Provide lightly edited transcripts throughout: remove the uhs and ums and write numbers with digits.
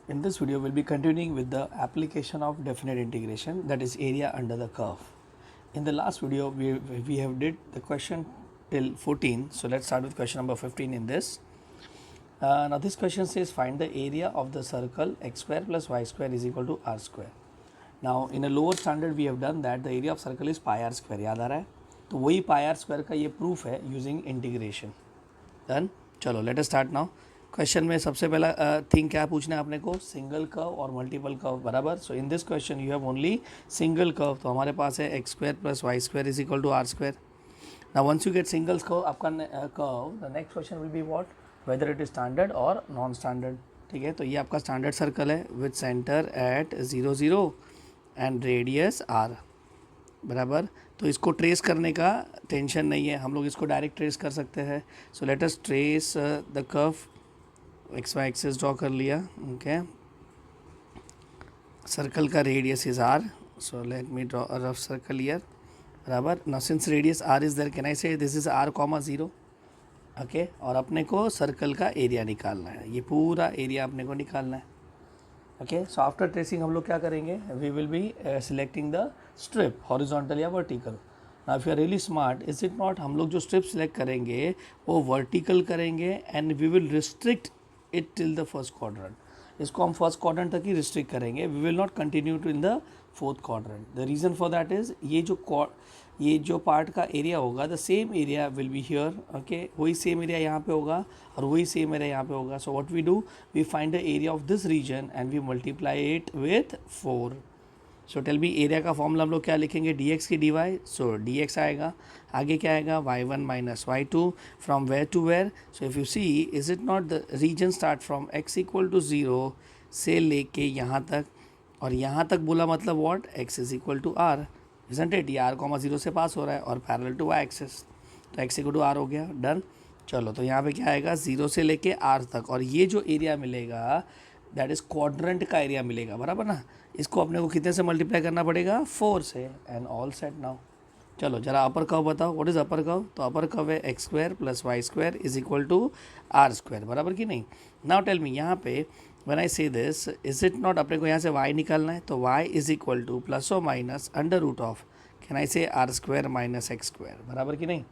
In this video, we'll be continuing with the application of definite integration, that is area under the curve. In the last video, we have did the question till 14. So let's start with question number 15 in this. Now this question says find the area of the circle x square plus y square is equal to r square. Now in a lower standard we have done that the area of circle is pi r square. याद आ रहा है? तो वही pi r square का ये proof है using integration. Done? चलो let us start now. Question में सबसे पहला थिंग क्या पूछना है आपने को, सिंगल कर्व और मल्टीपल कर्व बराबर. So in this question you have only single curve. तो हमारे पास है x square plus y square is equal to r square. Now once you get single curve आपका curve, the next question will be what, whether it is standard और non standard. ठीक है, तो ये आपका स्टैंडर्ड सर्कल है with centre at 0 0 and radius r बराबर. तो इसको ट्रेस करने का टेंशन नहीं है, हम लोग इसको डायरेक्ट ट्रेस कर सकते हैं. So let us trace the curve. X y axes draw कर लिया. ओके, सर्कल का radius is r. So let me draw a rough circle here बराबर. Now since radius r is there, can I say this is r comma 0. Okay, और अपने को circle का area निकालना है, ये पूरा एरिया अपने को निकालना है. ओके, सो आफ्टर ट्रेसिंग हम लोग क्या करेंगे, we will be selecting the strip horizontal या vertical. Now if you are really smart, is it not, हम लोग जो स्ट्रिप सिलेक्ट करेंगे वो वर्टिकल करेंगे and we will restrict it till the first quadrant. इसको हम फर्स्ट क्वाड्रेंट तक ही रिस्ट्रिक्ट करेंगे, we will not continue to in the fourth quadrant. The reason for that is ये जो पार्ट का एरिया होगा, the same area will be here. Okay, वही सेम एरिया यहाँ पे होगा और वही सेम एरिया यहाँ पे होगा. So what we do, we find the area of this region and we multiply it with 4. So tell be area का फॉर्मूला हम लोग क्या लिखेंगे, डी एक्स की d y. So d x आएगा, आगे क्या आएगा, y one minus y two from where to where. So if you see, is it not the region start from x equal to 0 से लेके यहाँ तक, और यहाँ तक बोला मतलब what, x is equal to r. Isn't it, ये आर कॉमा 0 से पास हो रहा है और पैरेलल टू वाई एक्सेस, तो एक्स इक्वल टू आर हो गया. डन. चलो, तो यहाँ पे क्या आएगा, 0 से लेके आर तक, और ये जो एरिया मिलेगा दैट इज़ क्वाड्रेंट का एरिया मिलेगा बराबर ना. इसको अपने को कितने से मल्टीप्लाई करना पड़ेगा, 4 से, एंड ऑल सेट. नाउ चलो जरा अपर कर्व बताओ, व्हाट इज़ अपर कर्व. तो अपर कर्व है x square plus y square is equal to r square बराबर कि नहीं. नाउ टेल मी, यहाँ पे when I say this, is it not, अपने को यहाँ से y निकालना है, तो y is equal to plus और minus under root of, can I say r square minus x square बराबर कि नहीं.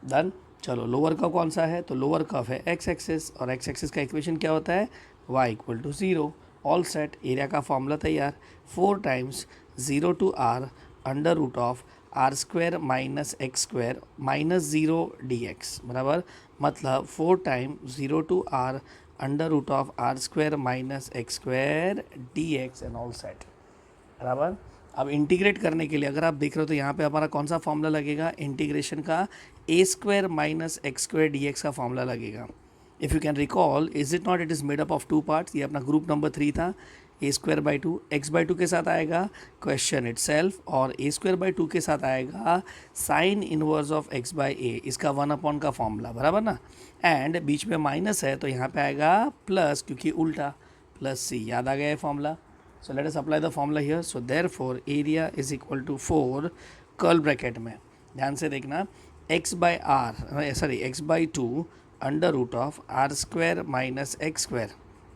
डन. चलो लोअर कर्व कौन सा है, तो लोअर कर्व है एक्स एक्सिस, और एक्स एक्सिस का इक्वेशन क्या होता है, y equal to 0. All set, area का फॉर्मूला तैयार, 4 times 0 to r under root of r square minus x square minus 0 d x बराबर. मतलब 4 time 0 to r under root of r square minus x square d x and all set बराबर. अब integrate करने के लिए अगर आप देख रहे हो तो यहाँ पे हमारा कौन सा फॉर्मूला लगेगा, इंटीग्रेशन का a square minus x square d x का फॉर्मूला लगेगा. If you can recall, is it not, it is made up of 2 parts. ये अपना ग्रुप नंबर 3 था. A square by 2 x by 2 के साथ आएगा क्वेश्चन इट सेल्फ, और ए square by 2 के साथ आएगा sine inverse of x by a, इसका 1 का फॉर्मूला बराबर ना. एंड बीच में माइनस है तो यहाँ पे आएगा प्लस, क्योंकि उल्टा प्लस सी. याद आ गया है formula. So let us apply the formula here. So therefore area is equal to 4 curl bracket में, ध्यान से देखना, x by r, sorry x by 2 under root of r square minus x square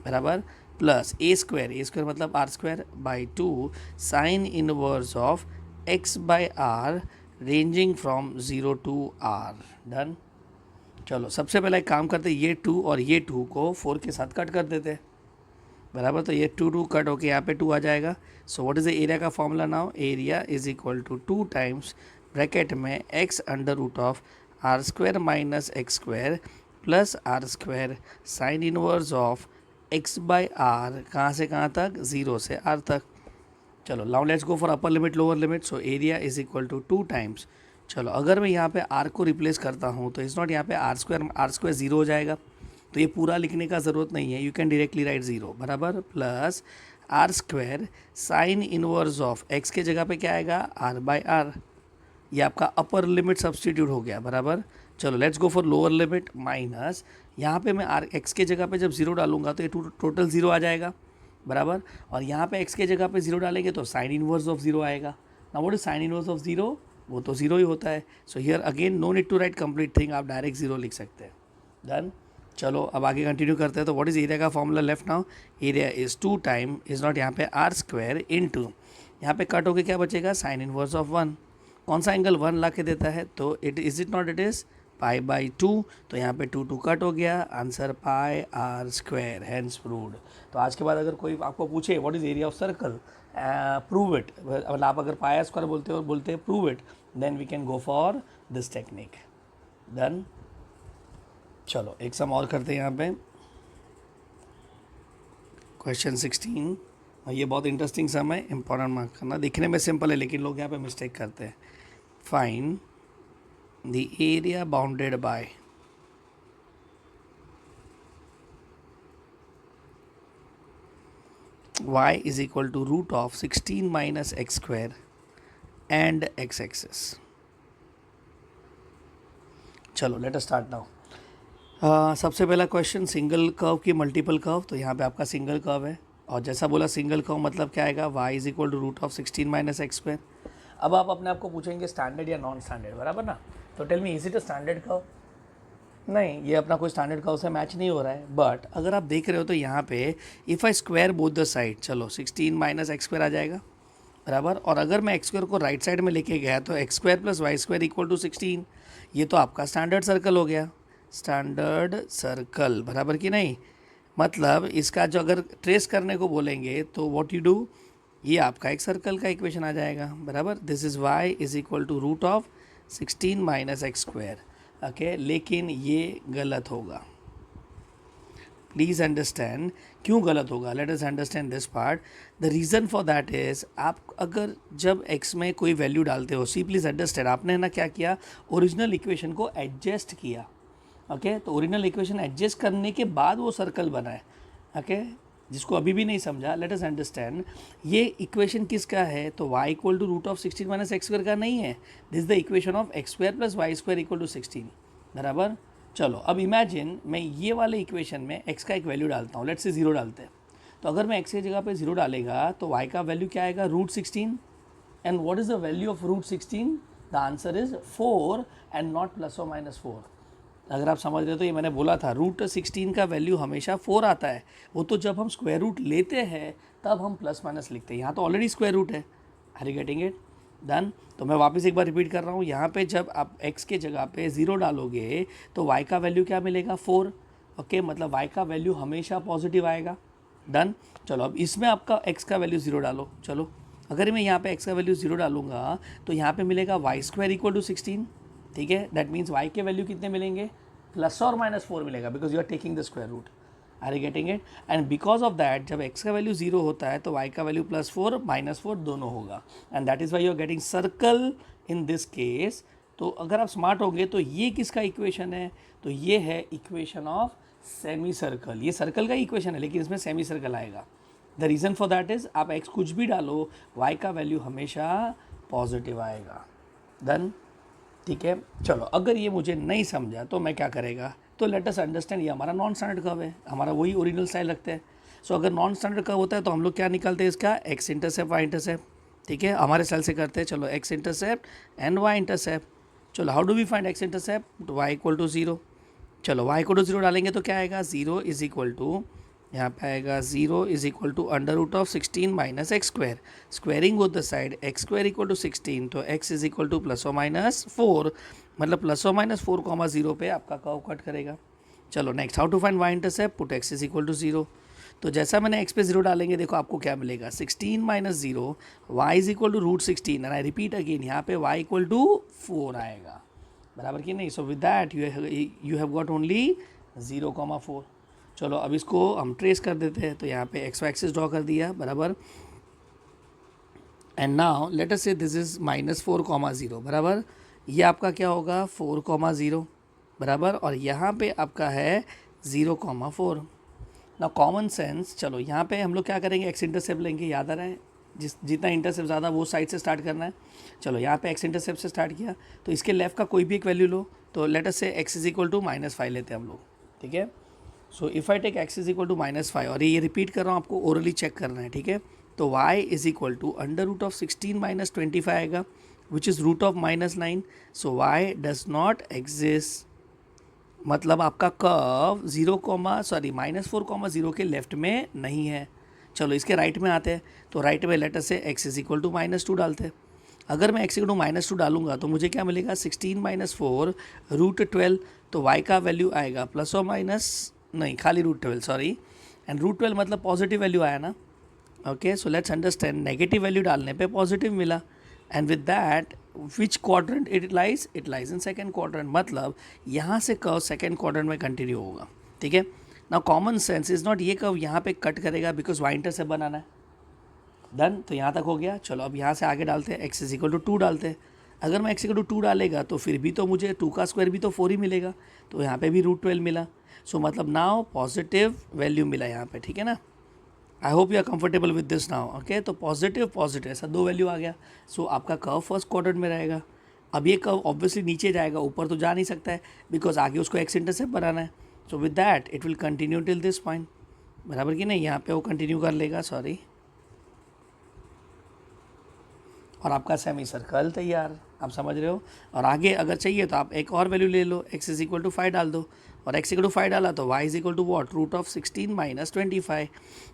बराबर plus a square मतलब r square by 2 sine inverse of x by r ranging from 0 to r. Done. चलो सबसे पहले एक काम करते, ये 2 और ये 2 को 4 के साथ कट कर देते बराबर. तो ये 2 कट होके यहाँ पे 2 आ जाएगा. So what is the area का formula now, area is equal to 2 times bracket में x under root of r square minus x square plus r square sine inverse of x by r, कहाँ से कहाँ तक, 0 से r तक. चलो now let's go for upper limit lower limit. So area is equal to 2 times, चलो अगर मैं यहाँ पे आर को रिप्लेस करता हूँ तो इज़ नॉट, यहाँ पे आर स्क्वायर 0 हो जाएगा, तो ये पूरा लिखने का ज़रूरत नहीं है, यू कैन डायरेक्टली राइट 0 बराबर plus r square sine inverse of x के जगह पे क्या आएगा, आर बाई आर. ये आपका अपर लिमिट सब्सटीट्यूट हो गया बराबर. चलो let's go for lower limit minus, यहाँ पे मैं आर एक्स के जगह पे जब 0 डालूंगा तो ये टोटल 0 आ जाएगा बराबर, और यहाँ पे एक्स के जगह पे 0 डालेंगे तो साइन इनवर्स ऑफ 0 आएगा. ना what is sine inverse of 0, वो तो 0 ही होता है. So here again no need to write complete thing, आप डायरेक्ट 0 लिख सकते हैं. डन. चलो अब आगे कंटिन्यू करते हैं। तो व्हाट इज एरिया का formula left now, area is 2 time is not यहाँ पे आर स्क्वायर इंटू, यहाँ पे कट होके क्या बचेगा, साइन इनवर्स ऑफ 1। कौन सा एंगल 1 ला के देता है, तो it is it not, it is pi by 2। तो यहाँ पे 2 कट हो गया, answer pi r square, hence proved. तो आज के बाद अगर कोई आपको पूछे what is area of circle, prove it, मतलब आप अगर पाई आर स्क्वायर बोलते हो, बोलते हैं prove it, then we can go for this technique. Done. चलो एक सम और करते हैं यहाँ पे, क्वेश्चन 16। और ये बहुत इंटरेस्टिंग सम है, इंपॉर्टेंट मार्क करना। दिखने में सिंपल है लेकिन लोग यहाँ पे मिस्टेक करते हैं। Fine the area bounded bye y is equal to root of 16 minus x square and x axis. चलो लेट अस स्टार्ट नाउ। सबसे पहला क्वेश्चन, सिंगल कर्व की मल्टीपल कर्व। तो यहाँ पे आपका सिंगल कर्व है, और जैसा बोला सिंगल कर्व मतलब क्या आएगा, y is equal to root of 16 minus x square. अब आप अपने आप को पूछेंगे स्टैंडर्ड या नॉन स्टैंडर्ड, बराबर ना। तो tell me, is it a standard curve? नहीं, ये अपना कोई स्टैंडर्ड कर्व से मैच नहीं हो रहा है। बट अगर आप देख रहे हो तो यहाँ पे if I square both the side, चलो 16 माइनस एक्स स्क्वायर आ जाएगा, बराबर। और अगर मैं एक्स स्क्वायर को राइट साइड में लेके गया तो x square plus y square equal to 16। ये तो आपका स्टैंडर्ड सर्कल हो गया, स्टैंडर्ड सर्कल, बराबर कि नहीं। मतलब इसका जो अगर ट्रेस करने को बोलेंगे तो व्हाट यू डू, ये आपका एक सर्कल का इक्वेशन आ जाएगा, बराबर। This is y is equal to root of 16 minus x square. Okay, लेकिन ये गलत होगा। प्लीज़ अंडरस्टैंड क्यों गलत होगा, let us understand this part. The reason for that is, आप अगर जब x में कोई वैल्यू डालते हो, सी प्लीज़ अंडरस्टैंड, आपने ना क्या किया, ओरिजिनल इक्वेशन को एडजस्ट किया। ओके, तो ओरिजिनल इक्वेशन एडजस्ट करने के बाद वो सर्कल बना है। ओके, जिसको अभी भी नहीं समझा, लेट अस अंडरस्टैंड। ये इक्वेशन किसका है, तो y equal to root of 16 minus x square का नहीं है। This the equation of x square plus y square equal to 16, बराबर। चलो अब इमेजिन मैं ये वाले इक्वेशन में x का एक वैल्यू डालता हूँ, लेट्स से 0 डालते हैं। तो अगर मैं x की जगह पे 0 डालेगा तो y का वैल्यू क्या आएगा, root 16। And what is the value of root 16, the answer is 4 and not plus और माइनस 4। अगर आप समझ रहे हो तो ये मैंने बोला था, रूट 16 का वैल्यू हमेशा 4 आता है। वो तो जब हम स्क्वायर रूट लेते हैं तब हम प्लस माइनस लिखते हैं, यहाँ तो ऑलरेडी स्क्वायर रूट है। Are you getting it? Done. तो मैं वापस एक बार रिपीट कर रहा हूँ, यहाँ पे जब आप x के जगह पे 0 डालोगे तो y का वैल्यू क्या मिलेगा, 4। ओके, मतलब y का वैल्यू हमेशा पॉजिटिव आएगा। डन। चलो अब इसमें आपका x का वैल्यू 0 डालो। चलो अगर मैं यहाँ पे x का वैल्यू 0 डालूंगा तो यहाँ पे मिलेगा वाई स्क्वायर इक्वल टू 16। ठीक है, दैट मीन्स y के वैल्यू कितने मिलेंगे, प्लस और माइनस 4 मिलेगा, because you are taking the square root. Are you getting it? And because of that जब x का वैल्यू 0 होता है तो y का वैल्यू +4 -4 दोनों होगा, and that is why you are getting circle in this case. तो अगर आप स्मार्ट होंगे तो ये किसका इक्वेशन है, तो ये है इक्वेशन ऑफ सेमी सर्कल। ये सर्कल का इक्वेशन है लेकिन इसमें सेमी सर्कल आएगा। The reason for that is आप x कुछ भी डालो, y का वैल्यू हमेशा पॉजिटिव आएगा। डन। ठीक है, चलो अगर ये मुझे नहीं समझा तो मैं क्या करेगा, तो लेट अस अंडरस्टैंड, ये हमारा नॉन स्टैंडर्ड कर्व है, हमारा वही ओरिजिनल स्टाइल रखते हैं। सो अगर नॉन स्टैंडर्ड कर्व होता है तो हम लोग क्या निकालते हैं, इसका एक्स इंटरसेप्ट वाई इंटरसेप्ट। ठीक है, हमारे स्टाइल से करते हैं। चलो x intercept and y intercept. चलो how do we find x intercept, y equal to 0। चलो वाई इक्वल टू 0 डालेंगे तो क्या आएगा, 0 इज इक्वल टू, यहाँ पे आएगा 0 is equal to under root of 16 minus x square, squaring both the side, x square equal to 16, तो x is equal to plus और माइनस 4, मतलब प्लस और माइनस 4,0 पे आपका कर्व कट करेगा। चलो next, how to find y intercept, put x is equal to 0। तो जैसा मैंने x पे 0 डालेंगे, देखो आपको क्या मिलेगा, 16 minus 0, y is equal to root 16, and I repeat again, यहाँ पे y इक्वल टू 4 आएगा, बराबर कि नहीं। सो with that you have got only 0,4। चलो अब इसको हम ट्रेस कर देते हैं। तो यहाँ पे एक्स वाई एक्सिस ड्रॉ कर दिया, बराबर। एंड नाउ लेट अस से दिस इज -4,0, बराबर। ये आपका क्या होगा, 4,0, बराबर। और यहाँ पे आपका है 0,4। ना कॉमन सेंस, चलो यहाँ पे हम लोग क्या करेंगे, एक्स इंटरसेप्ट लेंगे, याद आ रहा है, जितना इंटरसेप्ट ज़्यादा वो साइड से स्टार्ट करना है। चलो यहाँ पे एक्स इंटरसेप्ट से स्टार्ट किया, तो इसके लेफ्ट का कोई भी एक वैल्यू लो। तो लेट अस से x इज इक्वल टू -5 लेते हैं हम लोग। ठीक है, so if I take x is equal to -5, और ये रिपीट कर रहा हूँ, आपको ओरली चेक करना है। ठीक है, तो y is equal to under root of 16 minus 25 आएगा, which is root of -9। So y does not exist मतलब आपका कर्व -4,0 के लेफ्ट में नहीं है। चलो इसके राइट में आते हैं, तो राइट में लेटर से x इज इक्वल टू -2 डालते हैं। अगर मैं x इक्वल टू -2 डालूंगा तो मुझे क्या मिलेगा, 16 - 4 √12, तो y का वैल्यू आएगा प्लस और माइनस, नहीं खाली √12 सॉरी, एंड √12 मतलब पॉजिटिव वैल्यू आया ना। Okay, so let's understand, negative value डालने पे पॉजिटिव मिला, and with that which quadrant it lies in second quadrant, मतलब यहाँ से कर्व सेकेंड क्वाड्रेंट में कंटिन्यू होगा। ठीक है ना, कॉमन सेंस इज नॉट ये कर्व यहाँ पे कट करेगा बिकॉज वाई इंटरसेप्ट बनाना है। डन, तो यहाँ तक हो गया। चलो अब यहाँ से आगे डालते हैं, x इज इक्वल टू 2 डालते हैं। अगर मैं x इक्वल टू 2 डालेगा तो फिर भी तो मुझे 2 का स्क्वायर भी तो 4 ही मिलेगा, तो यहाँ पे भी √12 मिला। सो मतलब नाउ पॉजिटिव वैल्यू मिला यहाँ पे। ठीक है ना, I hope you are comfortable with this now. Okay, तो पॉजिटिव पॉजिटिव ऐसा 2 वैल्यू आ गया। सो आपका कर्व फर्स्ट क्वाड्रेंट में रहेगा। अब ये कर्व ऑब्वियसली नीचे जाएगा, ऊपर तो जा नहीं सकता है बिकॉज आगे उसको x इंटरसेप्ट बनाना है। So with that it will continue till this point, बराबर कि नहीं, यहाँ पे वो कंटिन्यू कर लेगा, सॉरी, और आपका सेमी सर्कल तैयार, आप समझ रहे हो। और आगे अगर चाहिए तो आप एक और वैल्यू ले लो, x इज इक्वल टू 5 डाल दो, और x इक्वल टू 5 डाला तो y is equal to what, √16 - 25।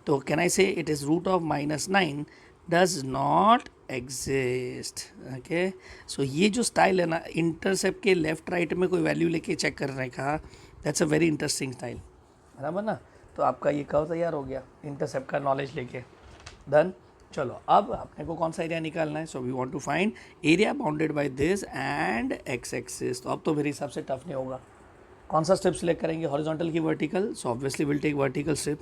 तो can I say it is √9 does not exist. Okay, so ये जो स्टाइल है ना, इंटरसेप्ट के लेफ्ट राइट में कोई वैल्यू लेके चेक करने का, that's a very interesting style, बराबर ना। तो आपका ये कर्व तैयार हो गया इंटरसेप्ट का नॉलेज लेके। डन, चलो अब अपने को कौन सा एरिया निकालना है। So we want to find area bounded by this and x axis. तो अब तो मेरे हिसाब से टफ नहीं होगा। कौन सा स्टेप सिलेक्ट करेंगे, हॉरिजॉन्टल की vertical, so obviously will take vertical step.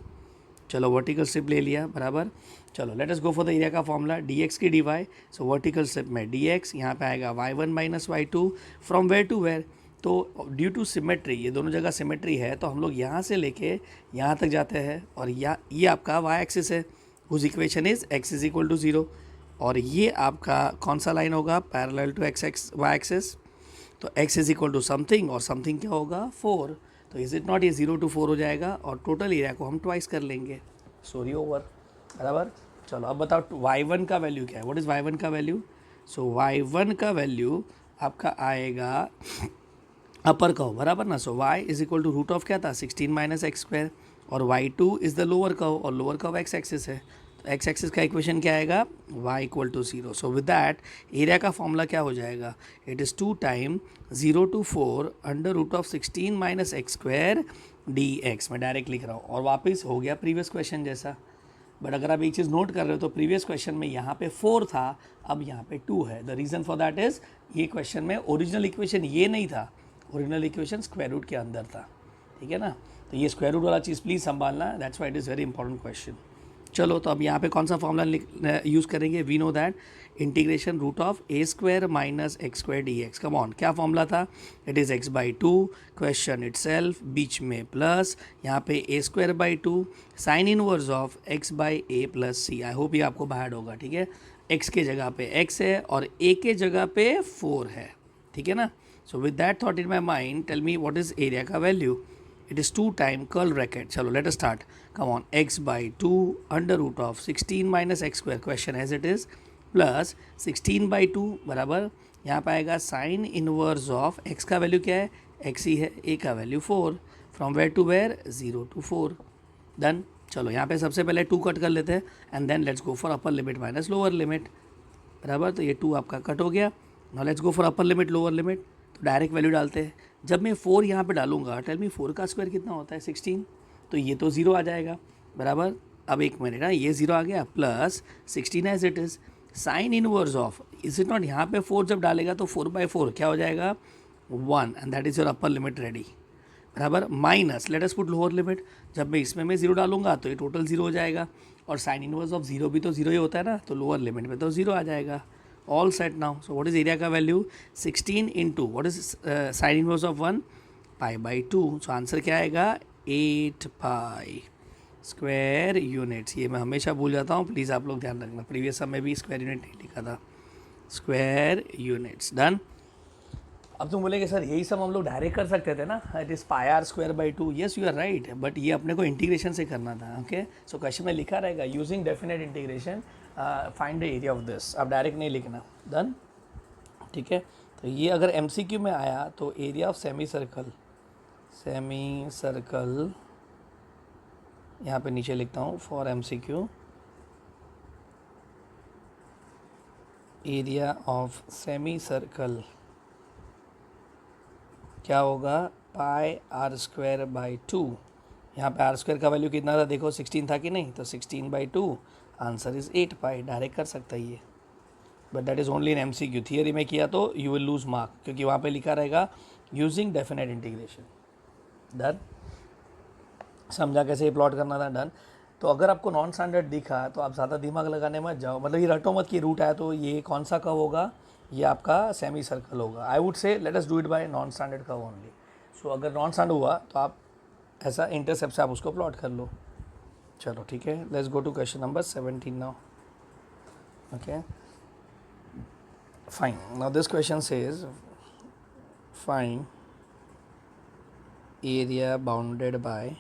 चलो वर्टिकल स्टेप ले लिया, बराबर। चलो let us go for the area का फॉर्मूला, dx की dy। सो वर्टिकल स्टेप में dx, यहाँ पे आएगा y1 - y2 from where to where. तो ड्यू टू सिमेट्री, ये दोनों जगह सिमेट्री है, तो हम लोग यहाँ से लेके यहाँ तक जाते हैं, और ये आपका y एक्सिस है, उस equation is x is equal to 0, और ये आपका कौन सा लाइन होगा, पैरेलल टू y एक्सिस। तो x is equal to something, और समथिंग क्या होगा, 4। तो इज इट नॉट, ये 0 to 4 हो जाएगा, और टोटल एरिया को हम ट्वाइस कर लेंगे, सॉरी ओवर, बराबर। चलो अब बताओ y1 का वैल्यू क्या है, व्हाट इज़ y1 का वैल्यू। सो y1 का वैल्यू आपका आएगा अपर कर्व, बराबर ना। So y is equal to root of क्या था, 16 - x², और y2 is the lower curve, और लोअर कर्व x एक्सिस है, तो x एक्सिस का इक्वेशन क्या आएगा, y equal to 0। So with that area का फॉर्मूला क्या हो जाएगा, it is 2 time 0 to 4 √16 - x² dx। मैं डायरेक्ट लिख रहा हूँ, और वापस हो गया प्रीवियस क्वेश्चन जैसा। बट अगर आप एक चीज़ नोट कर रहे हो तो प्रीवियस क्वेश्चन में यहाँ पे 4 था, अब यहाँ पे 2 है। The reason for that is ये क्वेश्चन में ओरिजिनल इक्वेशन ये नहीं था, ओरिजिनल इक्वेशन स्क्वायर रूट के अंदर था। ठीक है ना, तो ये स्क्वायर रूट वाला चीज़ प्लीज़ संभालना, that's why it is very important question. चलो तो अब यहाँ पे कौन सा फॉर्मूला यूज़ करेंगे, we know that integration √(a²- x² dx। Come on, क्या फॉर्मूला था, it is x/2, question itself, बीच में प्लस, यहाँ पे a²/2 sine inverse of x/a + c। I hope ये आपको बाहर होगा, ठीक है। x के जगह पे x है और a के जगह पे 4 है, ठीक है ना। So with that thought in my mind, tell me what is area का value, it is 2 time curl bracket। चलो let us start, come on, x/2 √16 - x², question as it is, plus 16/2 बराबर, यहाँ पे आएगा साइन इनवर्स ऑफ x का value क्या है, x ही है, a का value 4, from where to where 0 to 4। Done, चलो यहाँ पे सबसे पहले 2 कट कर लेते हैं, and then let's go for upper limit minus lower limit, बराबर। तो ये 2 आपका कट हो गया। Now let's go for upper limit lower limit, तो डायरेक्ट वैल्यू डालते हैं। जब मैं 4 यहाँ पे डालूंगा, टेल मी 4 का स्क्वायर कितना होता है, 16, तो ये तो 0 आ जाएगा, बराबर। अब एक मिनट ना, ये 0 आ गया, plus 16 as it is, sine inverse of, is it not, यहाँ पे 4 जब डालेगा तो 4/4 क्या हो जाएगा, 1, and that is your upper limit ready, बराबर। Minus let us put lower limit, जब मैं इसमें मैं 0 डालूंगा तो ये टोटल 0 हो जाएगा, और साइन इनवर्स ऑफ 0 भी तो 0 ही होता है ना, तो लोअर लिमिट में तो 0 आ जाएगा। All set now. So what is area का value, 16 into what is sine inverse of 1, π/2। So answer क्या आएगा, 8 पाई स्क्वायर यूनिट्स। ये मैं हमेशा भूल जाता हूँ, प्लीज़ आप लोग ध्यान रखना, प्रीवियस समय भी स्क्वायर यूनिट नहीं लिखा था, स्क्वायर यूनिट्स। डन। अब तुम बोलेगे सर यही सब हम लोग डायरेक्ट कर सकते थे ना, it is πr²/2। Yes you are right, but ये अपने को इंटीग्रेशन से करना था। ओके, सो क्वेश्चन में लिखा रहेगा using definite integration find the area of this, अब डायरेक्ट नहीं लिखना। डन, ठीक है। तो ये अगर MCQ में आया तो area of semi circle, semi circle, यहाँ पे नीचे लिखता हूँ for MCQ, area of semi circle क्या होगा, पाई आर स्क्वायर बाई 2। यहाँ पे आर स्क्वायर का वैल्यू कितना था देखो, 16 था कि नहीं, तो 16/2, आंसर इज़ 8 पाई। डायरेक्ट कर सकता है ये, but that is only in MCQ। Theory में किया तो यू विल लूज मार्क, क्योंकि वहाँ पे लिखा रहेगा यूजिंग डेफिनेट इंटीग्रेशन। डन, समझा कैसे प्लॉट करना था। डन। तो अगर आपको नॉन स्टैंडर्ड दिखा तो आप ज़्यादा दिमाग लगाने मत जाओ, मतलब ये रटो मत कि रूट आया तो ये कौन सा कर्व होगा, ये आपका सेमी सर्कल होगा। I would say let us do it by non standard curve only. So अगर नॉन स्टैंडर्ड हुआ तो आप ऐसा इंटरसेप्ट से आप उसको प्लॉट कर लो। चलो ठीक है, let's go to question number 17 now. Okay fine, now this question says find area bounded by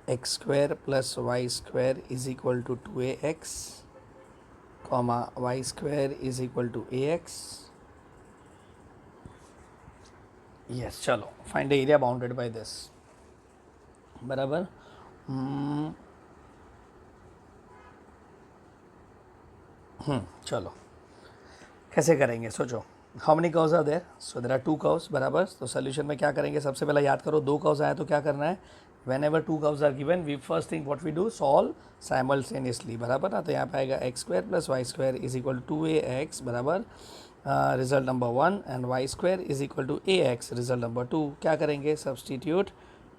x square plus y square is equal to 2ax, comma y square is equal to ax. Yes, चलो find the area bounded by this, बराबर। चलो कैसे करेंगे सोचो। How many curves are there, so there are 2 curves, बराबर। तो solution में क्या करेंगे, सबसे पहले याद करो 2 कर्व्स आए तो क्या करना है, whenever 2 curves are given we first thing what we do, solve simultaneously, बराबर ना। तो यहाँ पे आएगा x square plus y square is equal to 2ax, बराबर, result number 1, and y square is equal to ax, result number 2। क्या करेंगे, substitute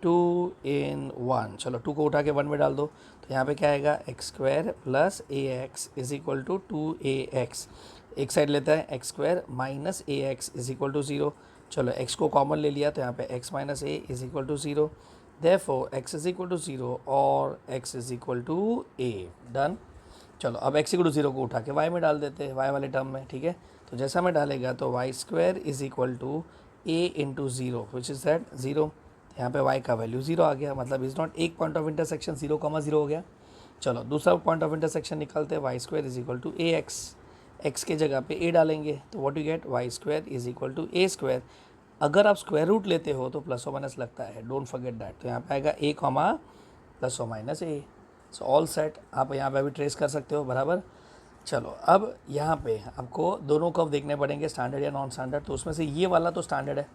2 in 1, चलो 2 को उठा के 1 में डाल दो, तो यहाँ पे क्या आएगा, x square plus ax is equal to 2ax। एक साइड लेता है x square minus ax is equal to 0, चलो x को कॉमन ले लिया तो यहाँ पे x minus a is equal to 0, therefore x is equal to 0 और x is equal to a। Done. चलो अब x इक्वल टू 0 को उठा के y में डाल देते हैं, y वाले टर्म में, ठीक है। तो जैसा मैं डालेगा तो y square is equal to a into 0 which is that 0। यहाँ पे y का वैल्यू 0 आ गया, मतलब इज़ नॉट एक पॉइंट ऑफ इंटरसेक्शन 0,0 हो गया। चलो दूसरा पॉइंट ऑफ इंटरसेक्शन निकालते हैं, y square is equal to ax, x के जगह पे a डालेंगे तो what you get, y square is equal to a square. अगर आप स्क्वायर रूट लेते हो तो प्लस और माइनस लगता है, डोंट फॉरगेट दैट। तो यहाँ पे आएगा a कॉमा प्लस और minus a, so all set. आप यहाँ पे अभी ट्रेस कर सकते हो, बराबर। चलो अब यहाँ पे आपको दोनों कर्व देखने पड़ेंगे, स्टैंडर्ड या नॉन स्टैंडर्ड। तो उसमें से ये वाला तो स्टैंडर्ड है,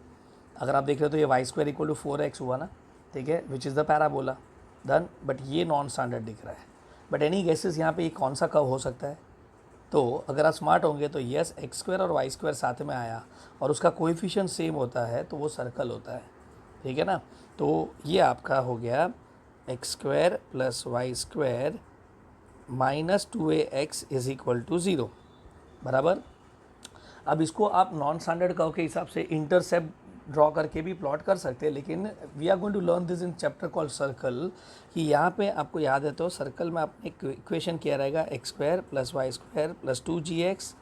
अगर आप देख रहे हो तो ये Y square equal to 4x हुआ ना, ठीक है, विच is the parabola. Done. But ये नॉन स्टैंडर्ड दिख रहा है। बट एनी गेसेस यहाँ पे ये कौन सा कर्व हो सकता है, तो अगर आप स्मार्ट होंगे तो यस, एक्स स्क्वायर और वाई स्क्वायर साथ में आया और उसका कोएफिशिएंट सेम होता है तो वो सर्कल होता है, ठीक है ना। तो ये आपका हो गया x square plus y square minus 2ax is equal to 0, बराबर। अब इसको आप नॉन स्टैंडर्ड कर्व के हिसाब से इंटरसेप्ट ड्रॉ करके भी प्लॉट कर सकते हैं, लेकिन we are going to learn this in chapter called circle, कि यहाँ पे आपको याद है तो सर्कल में आपने इक्वेशन किया रहेगा x square plus y square plus 2gx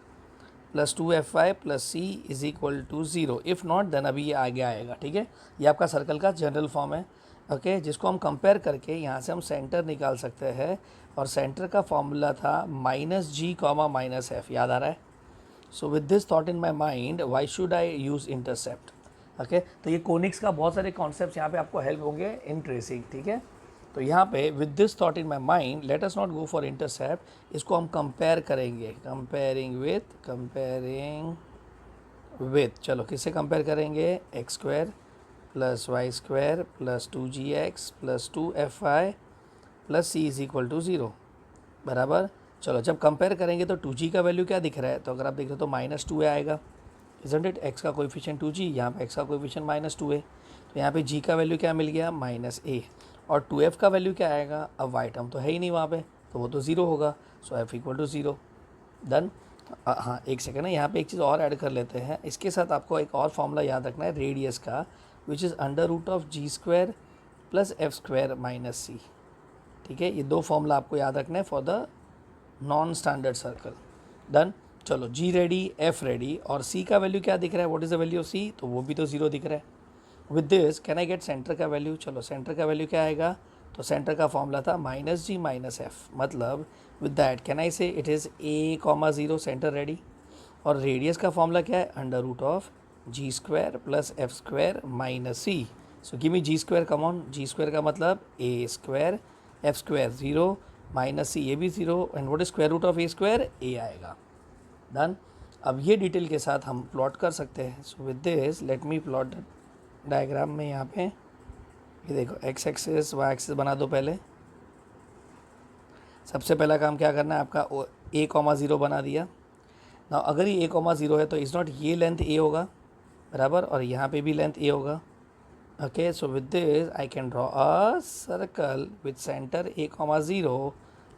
plus 2fy plus c is equal to 0। If not then अभी ये आगे आएगा, ठीक है। ये आपका सर्कल का जनरल फॉर्म है, ओके, जिसको हम कंपेयर करके यहाँ से हम सेंटर निकाल सकते हैं, और सेंटर का फॉर्मूला था -g, -f, याद आ रहा है। So with this thought in my mind, why should I use intercept, okay. तो ये कोनिक्स का बहुत सारे कॉन्सेप्ट्स यहाँ पे आपको हेल्प होंगे इन ट्रेसिंग, ठीक है। तो यहाँ पे with this thought in my mind, let us not go for intercept, इसको हम कंपेयर करेंगे, कंपेयरिंग विथ, चलो किससे कंपेयर करेंगे, x square plus y square plus 2gx plus 2fy plus c is equal to 0, बराबर। चलो जब कंपेयर करेंगे तो 2g का वैल्यू क्या दिख रहा है, तो अगर आप देख रहे हो तो -2a आएगा, इजंट इट। x का कोएफिशिएंट 2g, यहाँ पे x का कोएफिशिएंट -2a, तो यहाँ पे g का वैल्यू क्या मिल गया, -a, और 2f का वैल्यू क्या आएगा, अब वाई टर्म तो है ही नहीं वहाँ पे, तो वो तो 0 होगा, सो f इक्वल टू 0। डन। हाँ एक सेकेंड ना, यहाँ पे एक चीज़ और ऐड कर लेते हैं, इसके साथ आपको एक और फॉर्मूला याद रखना है रेडियस का, which is √g² plus f² minus c, ठीक है। ये दो फॉर्मूला आपको याद रखना है for the non standard circle. Done. चलो g रेडी, f रेडी, और c का वैल्यू क्या दिख रहा है, what is the value of c, तो वो भी तो 0 दिख रहा है। With this can I get centre का वैल्यू, चलो सेंटर का वैल्यू क्या आएगा, तो सेंटर का फॉर्मूला था -g -f, मतलब with that can I say it is a, 0, centre ready. और रेडियस का फॉर्मूला क्या है, under root of g square plus f square minus c. So give me g square, come on. G square का मतलब a square, f square 0 minus c, ये भी 0, and what is square root of a square, a आएगा. Done. अब ये detail के साथ हम प्लॉट कर सकते हैं. सो with this let me plot diagram में. यहाँ पे ये देखो, एक्स एक्सिस वाई एक्सिस बना दो पहले. सबसे पहला काम क्या करना है आपका, ए कॉमा 0 बना दिया ना. अगर ये ए कॉमा 0 है तो इज़ नॉट ये लेंथ ए होगा, बराबर, और यहाँ पे भी लेंथ ए होगा. Okay, so with this I can draw a circle with centre a comma 0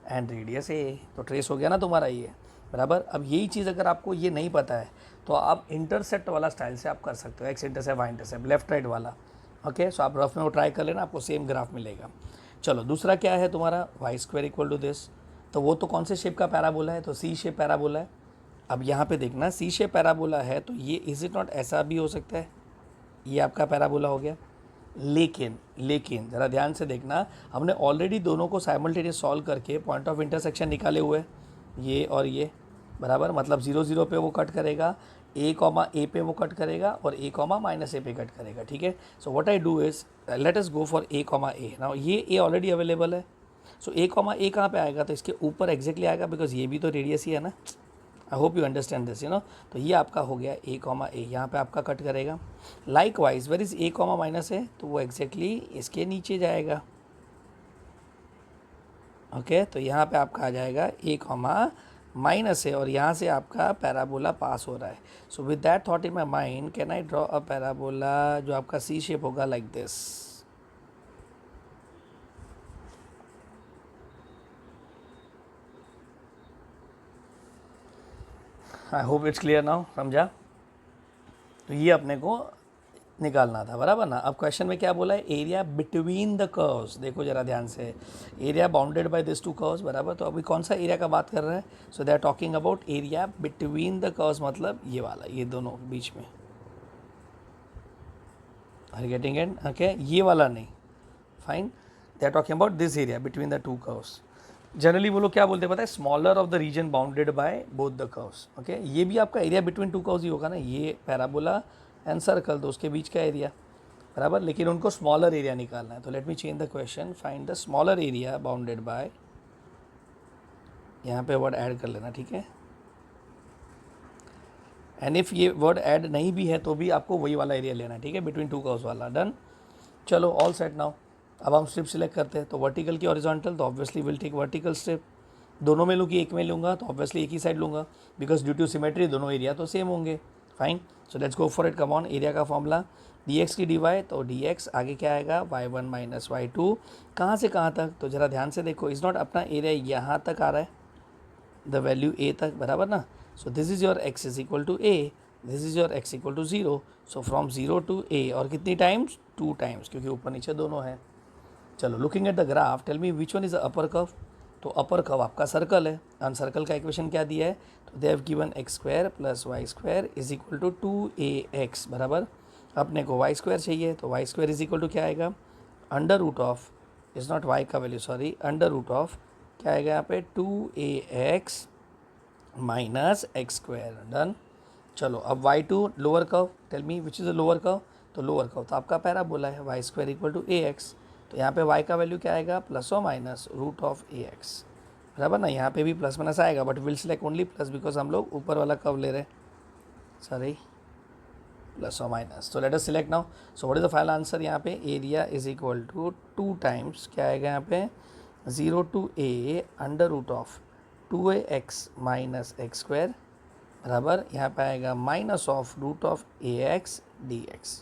and radius a. तो ट्रेस हो गया ना तुम्हारा ये, बराबर. अब यही चीज़ अगर आपको ये नहीं पता है तो आप इंटरसेप्ट वाला स्टाइल से आप कर सकते हो, x intercept y intercept, left right वाला. ओके, सो आप रफ में वो ट्राई कर लेना, आपको सेम ग्राफ मिलेगा. चलो, दूसरा क्या है तुम्हारा, y square equal to this. तो वो तो कौन से शेप का पैराबोला है, तो सी शेप पैराबोला है. अब यहाँ पे देखना, सी शेप पैराबोला है तो ये इज इट नॉट ऐसा भी हो सकता है, ये आपका पैराबोला हो गया. लेकिन ज़रा ध्यान से देखना, हमने ऑलरेडी दोनों को साइमल्टेनियस सॉल्व करके पॉइंट ऑफ इंटरसेक्शन निकाले हुए, ये और ये, बराबर. मतलब 0 0 पे वो कट करेगा, ए कॉमा ए पे वो कट करेगा, और ए कॉमा माइनस ए पे कट करेगा. ठीक है. So what I do is, late us go for a comma A. Now ये ए ऑलरेडी अवेलेबल है. सो ए कॉमा ए कहाँ पे आएगा, तो इसके ऊपर एग्जैक्टली आएगा, बिकॉज ये भी तो रेडियस ही है ना. I hope you understand this, you know. तो ये आपका हो गया ए कॉमा ए, यहाँ पे आपका कट करेगा. Likewise where is a comma minus है, तो वो एग्जैक्टली इसके नीचे जाएगा. ओके, तो यहाँ पे आपका आ जाएगा ए कॉमा माइनस है, और यहाँ से आपका पैराबोला पास हो रहा है. So with that thought in my mind can I draw a parabola जो आपका सी शेप होगा like this. I hope it's clear now, समझा. तो ये अपने को निकालना था, बराबर ना. अब क्वेश्चन में क्या बोला है, एरिया बिटवीन द कर्व्स. देखो जरा ध्यान से, area bounded by this to curves, बराबर. तो अभी कौन सा एरिया का बात कर रहे हैं, so they are talking about area between the curves, मतलब ये वाला, ये दोनों बीच में. Are you getting it? Okay, ये वाला नहीं, fine. They are talking about this area between the two curves. Generally वो लोग क्या बोलते हैं पता है, smaller of the region bounded by both the curves. Okay, ये भी आपका एरिया बिटवीन टू कर्व्स ही होगा ना, ये पैराबोला एंड सर्कल, तो उसके बीच का एरिया, बराबर. लेकिन उनको स्मॉलर एरिया निकालना है. तो let me change the question, find the smaller area bounded bye, यहाँ पे वर्ड ऐड कर लेना, ठीक है. एंड इफ़ ये वर्ड ऐड नहीं भी है तो भी आपको वही वाला एरिया लेना है, ठीक है, बिटवीन टू कर्व्स वाला. डन. चलो, ऑल सेट नाउ. अब हम स्ट्रिप सिलेक्ट करते हैं, तो वर्टिकल की हॉरिजॉन्टल, तो obviously will take vertical strip. दोनों में लूँ कि एक में लूँगा, तो ऑब्वियसली एक ही साइड लूँगा, बिकॉज ड्यू टू सिमेट्री दोनों एरिया तो सेम होंगे. Fine. So let's go for it. Come on. Area का फॉर्मूला डी एक्स की डी वाई, तो डी एक्स आगे क्या आएगा, y1 माइनस y2. कहाँ से कहाँ तक, तो ज़रा ध्यान से देखो, इज़ नॉट अपना एरिया यहाँ तक आ रहा है, द वैल्यू a तक, बराबर ना. So this is your x is equal to a, this is your x equal to 0. So from 0 to a, और कितनी टाइम्स, 2 टाइम्स, क्योंकि ऊपर नीचे दोनों है. चलो, looking at the graph, tell me which one is the upper curve. तो upper curve आपका सर्कल है, और सर्कल का इक्वेशन क्या दिया है, तो they have given x square plus y square is equal to 2ax, बराबर. अपने को वाई स्क्वायर चाहिए, तो y square is equal to क्या आएगा, under root of, is not y का value, sorry, under root of क्या आएगा यहाँ पे, 2ax minus x square. Done. चलो, अब y2 lower curve, tell me which is the lower curve. तो लोअर कर्व तो आपका पैराबोला है, y square equal to ax. तो यहाँ पे y का वैल्यू क्या आएगा, प्लस और माइनस रूट ऑफ ax, बराबर ना. यहाँ पे भी प्लस माइनस आएगा, but will select only plus, because हम लोग ऊपर वाला कर्व ले रहे हैं, सॉरी, प्लस और माइनस. तो let us select now. So what is the final answer, यहाँ पे area is equal to 2 times क्या आएगा यहाँ पे, 0 to a under root of 2ax minus x square, बराबर. यहाँ पे आएगा minus of root of ax dx.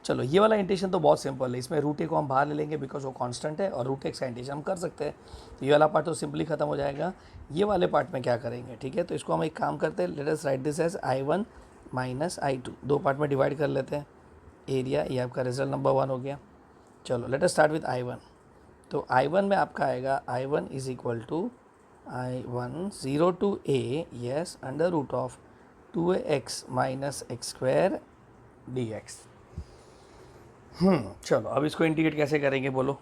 चलो, ये वाला इंटेशन तो बहुत सिंपल है, इसमें रूट ए को हम बाहर ले लेंगे बिकॉज वो कांस्टेंट है, और रूट एक्स का इंटेशन हम कर सकते हैं. तो ये वाला पार्ट तो सिंपली खत्म हो जाएगा. ये वाले पार्ट में क्या करेंगे, ठीक है. तो इसको हम एक काम करते हैं, let us write this as I1 minus I2, दो पार्ट में डिवाइड कर लेते हैं. एरिया, ये आपका रिजल्ट नंबर 1 हो गया. चलो, let us start with I1. तो I1 में आपका आएगा, I1 is equal to I1 0 to a, yes, under root of 2ax minus x square dx. चलो, अब इसको इंटीग्रेट कैसे करेंगे बोलो.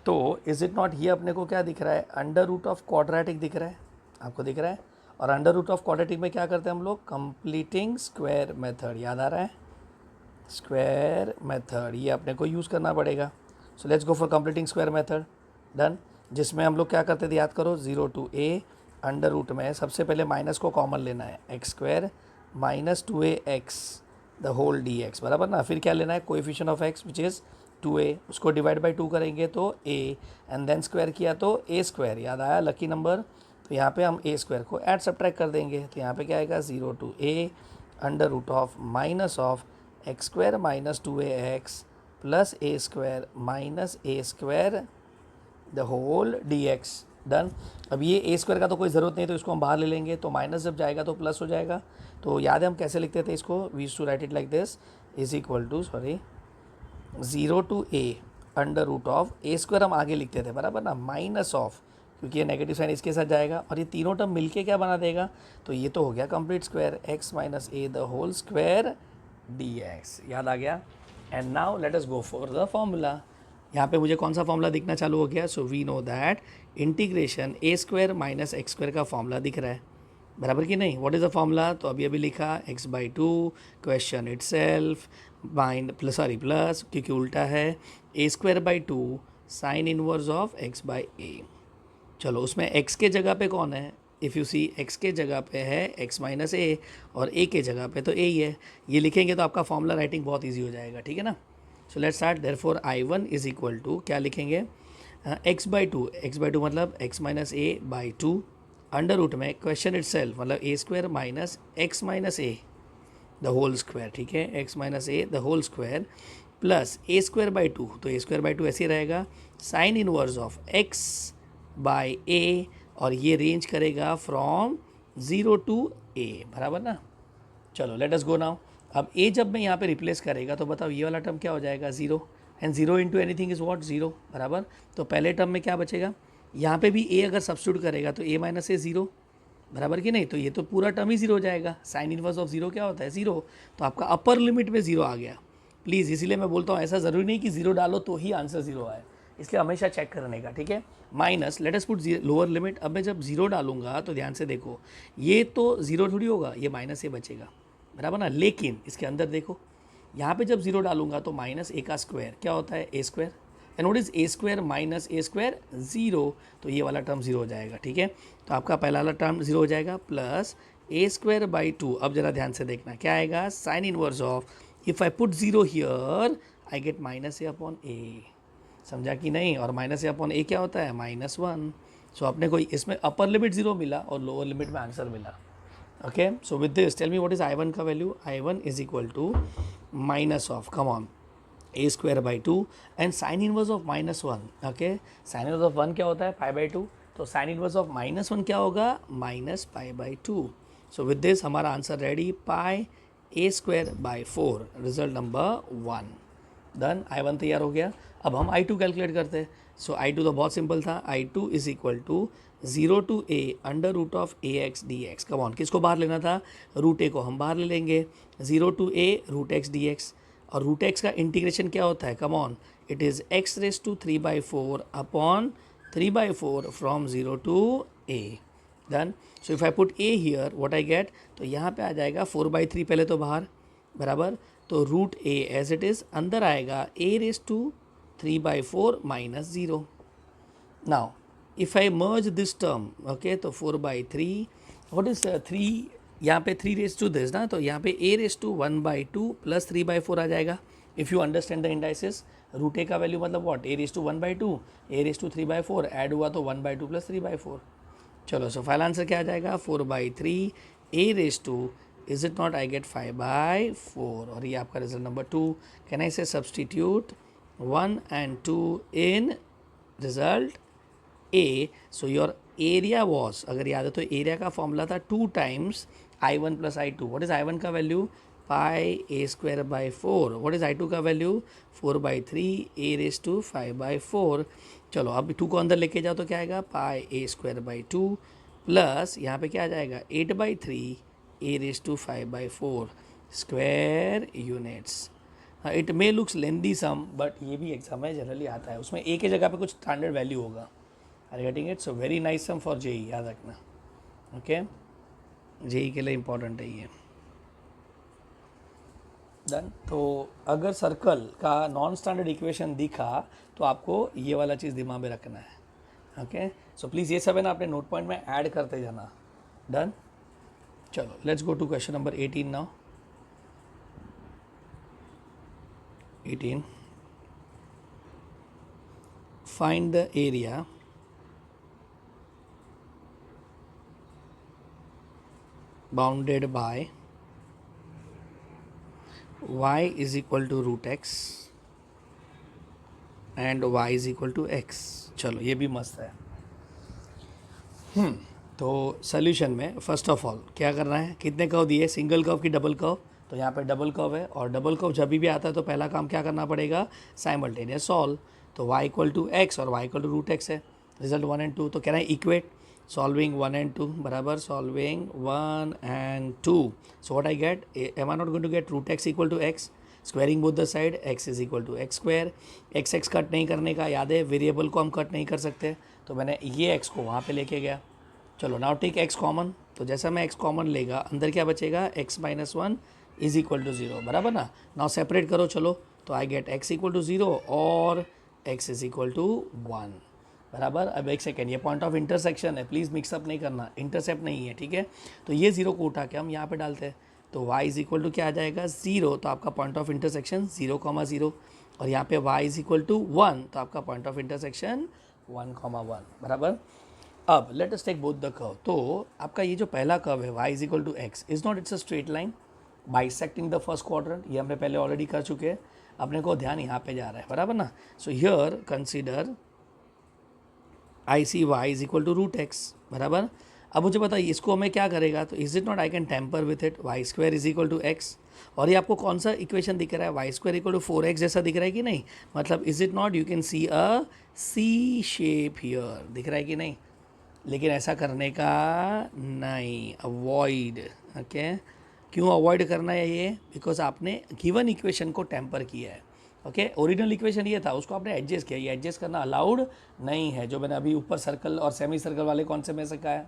तो इज़ इट नॉट, ये अपने को क्या दिख रहा है, अंडर रूट ऑफ क्वाड्रेटिक दिख रहा है, आपको दिख रहा है, और अंडर रूट ऑफ क्वाड्रेटिक में क्या करते हैं हम लोग, कंप्लीटिंग स्क्वायर मेथड, याद आ रहा है, स्क्वायर मेथड ये अपने को यूज़ करना पड़ेगा। So let's go for completing square method, done. जिसमें हम लोग क्या करते थे, याद करो, 0 to a अंडर रूट में सबसे पहले माइनस को कॉमन लेना है, x square minus 2ax the whole dx, बराबर ना। फिर क्या लेना है, coefficient of x which is 2a, उसको डिवाइड बाई 2 करेंगे तो a, एंड देन स्क्वायर किया तो a स्क्वायर, याद आया लकी नंबर। तो यहाँ पे हम a स्क्वायर को ऐड सब्ट्रैक्ट कर देंगे, तो यहाँ पे क्या आएगा, 0 to a under root of minus of x square minus 2ax plus a square minus a square the whole dx, done. अब ये a स्क्वायर का तो कोई ज़रूरत नहीं, तो इसको हम बाहर ले लेंगे, तो माइनस जब जाएगा तो प्लस हो जाएगा। तो याद है हम कैसे लिखते थे इसको, we used to write it like this, is equal to 0 to a under root of a square हम आगे लिखते थे, बराबर ना, माइनस ऑफ, क्योंकि ये नेगेटिव साइन इसके साथ जाएगा, और ये तीनों टर्म मिलके क्या बना देगा, तो ये तो हो गया complete square, x minus a the whole square dx, याद आ गया। And now let us go for the formula. यहाँ पे मुझे कौन सा फॉर्मूला दिखना चालू हो गया, so we know that integration a square minus x square का फॉर्मूला दिख रहा है, बराबर कि नहीं। व्हाट इज़ द फॉर्मूला, तो अभी अभी लिखा x/2 question itself mind plus plus, क्योंकि उल्टा है, a square by 2 sine inverse of x by a। चलो उसमें x के जगह पे कौन है, इफ़ यू सी x के जगह पे है x माइनस a, और a के जगह पे तो a ही है, ये लिखेंगे तो आपका फॉर्मूला राइटिंग बहुत ईजी हो जाएगा, ठीक है ना। So let's start, therefore I1 is equal to, क्या लिखेंगे, x/2 मतलब x minus a by 2 under root में क्वेश्चन इटसेल्फ मतलब a square minus x minus a the whole square, ठीक है, x minus a the whole square plus a square by 2, तो a square by 2 ऐसे ही रहेगा, sine inverse of x by a, और ये रेंज करेगा फ्रॉम 0 to a, बराबर ना। चलो लेट अस गो नाउ। अब a जब मैं यहाँ पे रिप्लेस करेगा तो बताओ ये वाला टर्म क्या हो जाएगा, 0, and 0 into anything is what, 0, बराबर। तो पहले टर्म में क्या बचेगा, यहाँ पे भी a अगर सब्स्टिट्यूट करेगा तो a माइनस a 0, बराबर कि नहीं, तो ये तो पूरा टर्म ही 0 हो जाएगा, साइन इनवर्स ऑफ 0 क्या होता है, 0, तो आपका अपर लिमिट में 0 आ गया। प्लीज़ इसीलिए मैं बोलता हूँ ऐसा ज़रूरी नहीं कि 0 डालो तो ही आंसर 0 आए, इसलिए हमेशा चेक करने का, ठीक है। Minus let us put lower limit, अब मैं जब 0 डालूंगा तो ध्यान से देखो, ये तो 0 थोड़ी होगा, ये माइनस से बचेगा, बराबर ना। लेकिन इसके अंदर देखो, यहाँ पे जब 0 डालूंगा तो माइनस a का स्क्वायर क्या होता है, a square, and what is a square minus a square, 0, तो ये वाला टर्म 0 हो जाएगा, ठीक है। तो आपका पहला वाला टर्म 0 हो जाएगा, प्लस a स्क्वायर बाई 2, अब जरा ध्यान से देखना क्या आएगा, sine inverse of, if I put 0 here I get minus a upon a, समझा कि नहीं, और माइनस a अपॉन a क्या होता है, -1। सो अपने को इसमें अपर लिमिट 0 मिला और लोअर लिमिट में आंसर मिला। Okay, so with this tell me what is I1 का value, I1 is equal to minus of, come on, a square by 2 and sin inverse of -1, okay, sin inverse of 1 क्या होता है, pi by 2, तो sin inverse of -1 क्या होगा, minus pi by 2। so with this हमारा answer ready, pi a square by 4, result number 1, done. I1 तैयार हो गया। अब हम I2 कैलकुलेट करते हैं। सो I2 तो बहुत सिंपल था, I2 is equal to 0 to a under root of ax dx, come on, किसको बाहर लेना था, रूट a को हम बाहर ले लेंगे, 0 to a root x dx, और रूट x का इंटीग्रेशन क्या होता है, come on, it is x raise to 3/4 upon 3/4 from 0 to a, डन। So if I put a here what I get, तो यहाँ पे आ जाएगा 4/3 पहले तो बाहर, बराबर, तो root a as it is, अंदर आएगा a raise to 3/4 minus 0। Now if I merge this term, okay, तो 4/3, व्हाट इज 3, यहाँ पे 3 रेस टू दिस ना, तो यहाँ पे a रेस टू 1/2 प्लस 3/4 आ जाएगा। If you understand the indices, root a का वैल्यू मतलब what, a raise to 1/2, a raise to 3/4, add हुआ तो 1/2 प्लस 3/4। चलो सो फाइनल आंसर क्या आ जाएगा, 4/3 a raise to, is it not, I get 5/4, और ये आपका रिजल्ट नंबर 2। कैन आई से substitute 1 and 2 in result A, so your area was, अगर याद है तो एरिया का फॉर्मूला था 2 times I1 plus I2। What is I1 का value, pi a square by 4, what is I2 का वैल्यू, 4/3 a रेस टू 5/4। चलो अब 2 को अंदर लेके जाओ तो क्या आएगा, pi a square by 2 plus यहाँ पे क्या आ जाएगा, 8/3 a raise to 5/4 square units. It may looks lengthy sum, but ये भी एग्जाम में जनरली आता है, उसमें ए के जगह पे कुछ स्टैंडर्ड वैल्यू होगा। Are getting it, so very nice sum for JEE, याद रखना, ओके। जेई के लिए इम्पोर्टेंट है ये। डन। तो अगर सर्कल का नॉन स्टैंडर्ड इक्वेशन दिखा तो आपको ये वाला चीज़ दिमाग में रखना है। ओके, सो प्लीज़ ये सब है ना अपने नोट पॉइंट में ऐड करते जाना। डन। चलो let's go to question number 18 now. 18, find the area bounded by y is equal to root x and y is equal to x। चलो ये भी मस्त है। तो सोल्यूशन में फर्स्ट ऑफ ऑल क्या करना है, कितने कर्व दिए, सिंगल कर्व की डबल कर्व, तो यहाँ पे डबल कर्व है और डबल कर्व जब भी आता है तो पहला काम क्या करना पड़ेगा, साइमल्टेनियस सॉल्व। तो y इक्वल टू एक्स और y equal to root x है, रिजल्ट 1 and 2। तो कहना है इक्वेट सॉल्विंग 1 and 2 बराबर solving 1 and 2। So what I get, am I not going to get root x equal to x, squaring both the side, x is equal to x square. x cut नहीं करने का, याद है variable को हम cut नहीं कर सकते, तो मैंने ये x को वहाँ पे लेके गया। चलो नाउ टेक x कॉमन, तो जैसा मैं x कॉमन लेगा अंदर क्या बचेगा, x minus 1 is equal to 0 बराबर ना। नाउ सेपरेट करो, चलो तो I get x equal to 0 और x इज इक्वल टू 1 बराबर। अब एक सेकेंड, ये पॉइंट ऑफ इंटरसेक्शन है, प्लीज़ मिक्सअप नहीं करना, इंटरसेप्ट नहीं है, ठीक है। तो ये 0 को उठा के हम यहाँ पे डालते हैं, तो y इज इक्वल टू क्या आ जाएगा 0, तो आपका पॉइंट ऑफ इंटरसेक्शन 0,0, और यहाँ पे y इज इक्वल टू 1, तो आपका पॉइंट ऑफ इंटरसेक्शन 1,1 बराबर। अब let us take both the curve. तो आपका ये जो पहला कर्व है y is equal to x is not, it's a straight line bisecting the first quadrant, ये हमने पहले ऑलरेडी कर चुके हैं, अपने को ध्यान यहाँ पे जा रहा है बराबर ना। So here consider I see y is equal to root x बराबर। अब मुझे पता है इसको हमें क्या करेगा, तो is it not I can temper with it, y square is equal to x. और ये आपको कौन सा इक्वेशन दिख रहा है, y square equal to 4x जैसा दिख रहा है कि नहीं, मतलब is it not, you can see a C shape here, दिख रहा है कि नहीं। लेकिन ऐसा करने का नहीं, अवॉइड। ओके, क्यों अवॉइड करना है ये, बिकॉज आपने गिवन इक्वेशन को टेम्पर किया है। ओके, ओरिजिनल इक्वेशन ये था, उसको आपने एडजस्ट किया, ये एडजस्ट करना अलाउड नहीं है, जो मैंने अभी ऊपर सर्कल और सेमी सर्कल वाले कॉन्सेप्ट में सिखाया।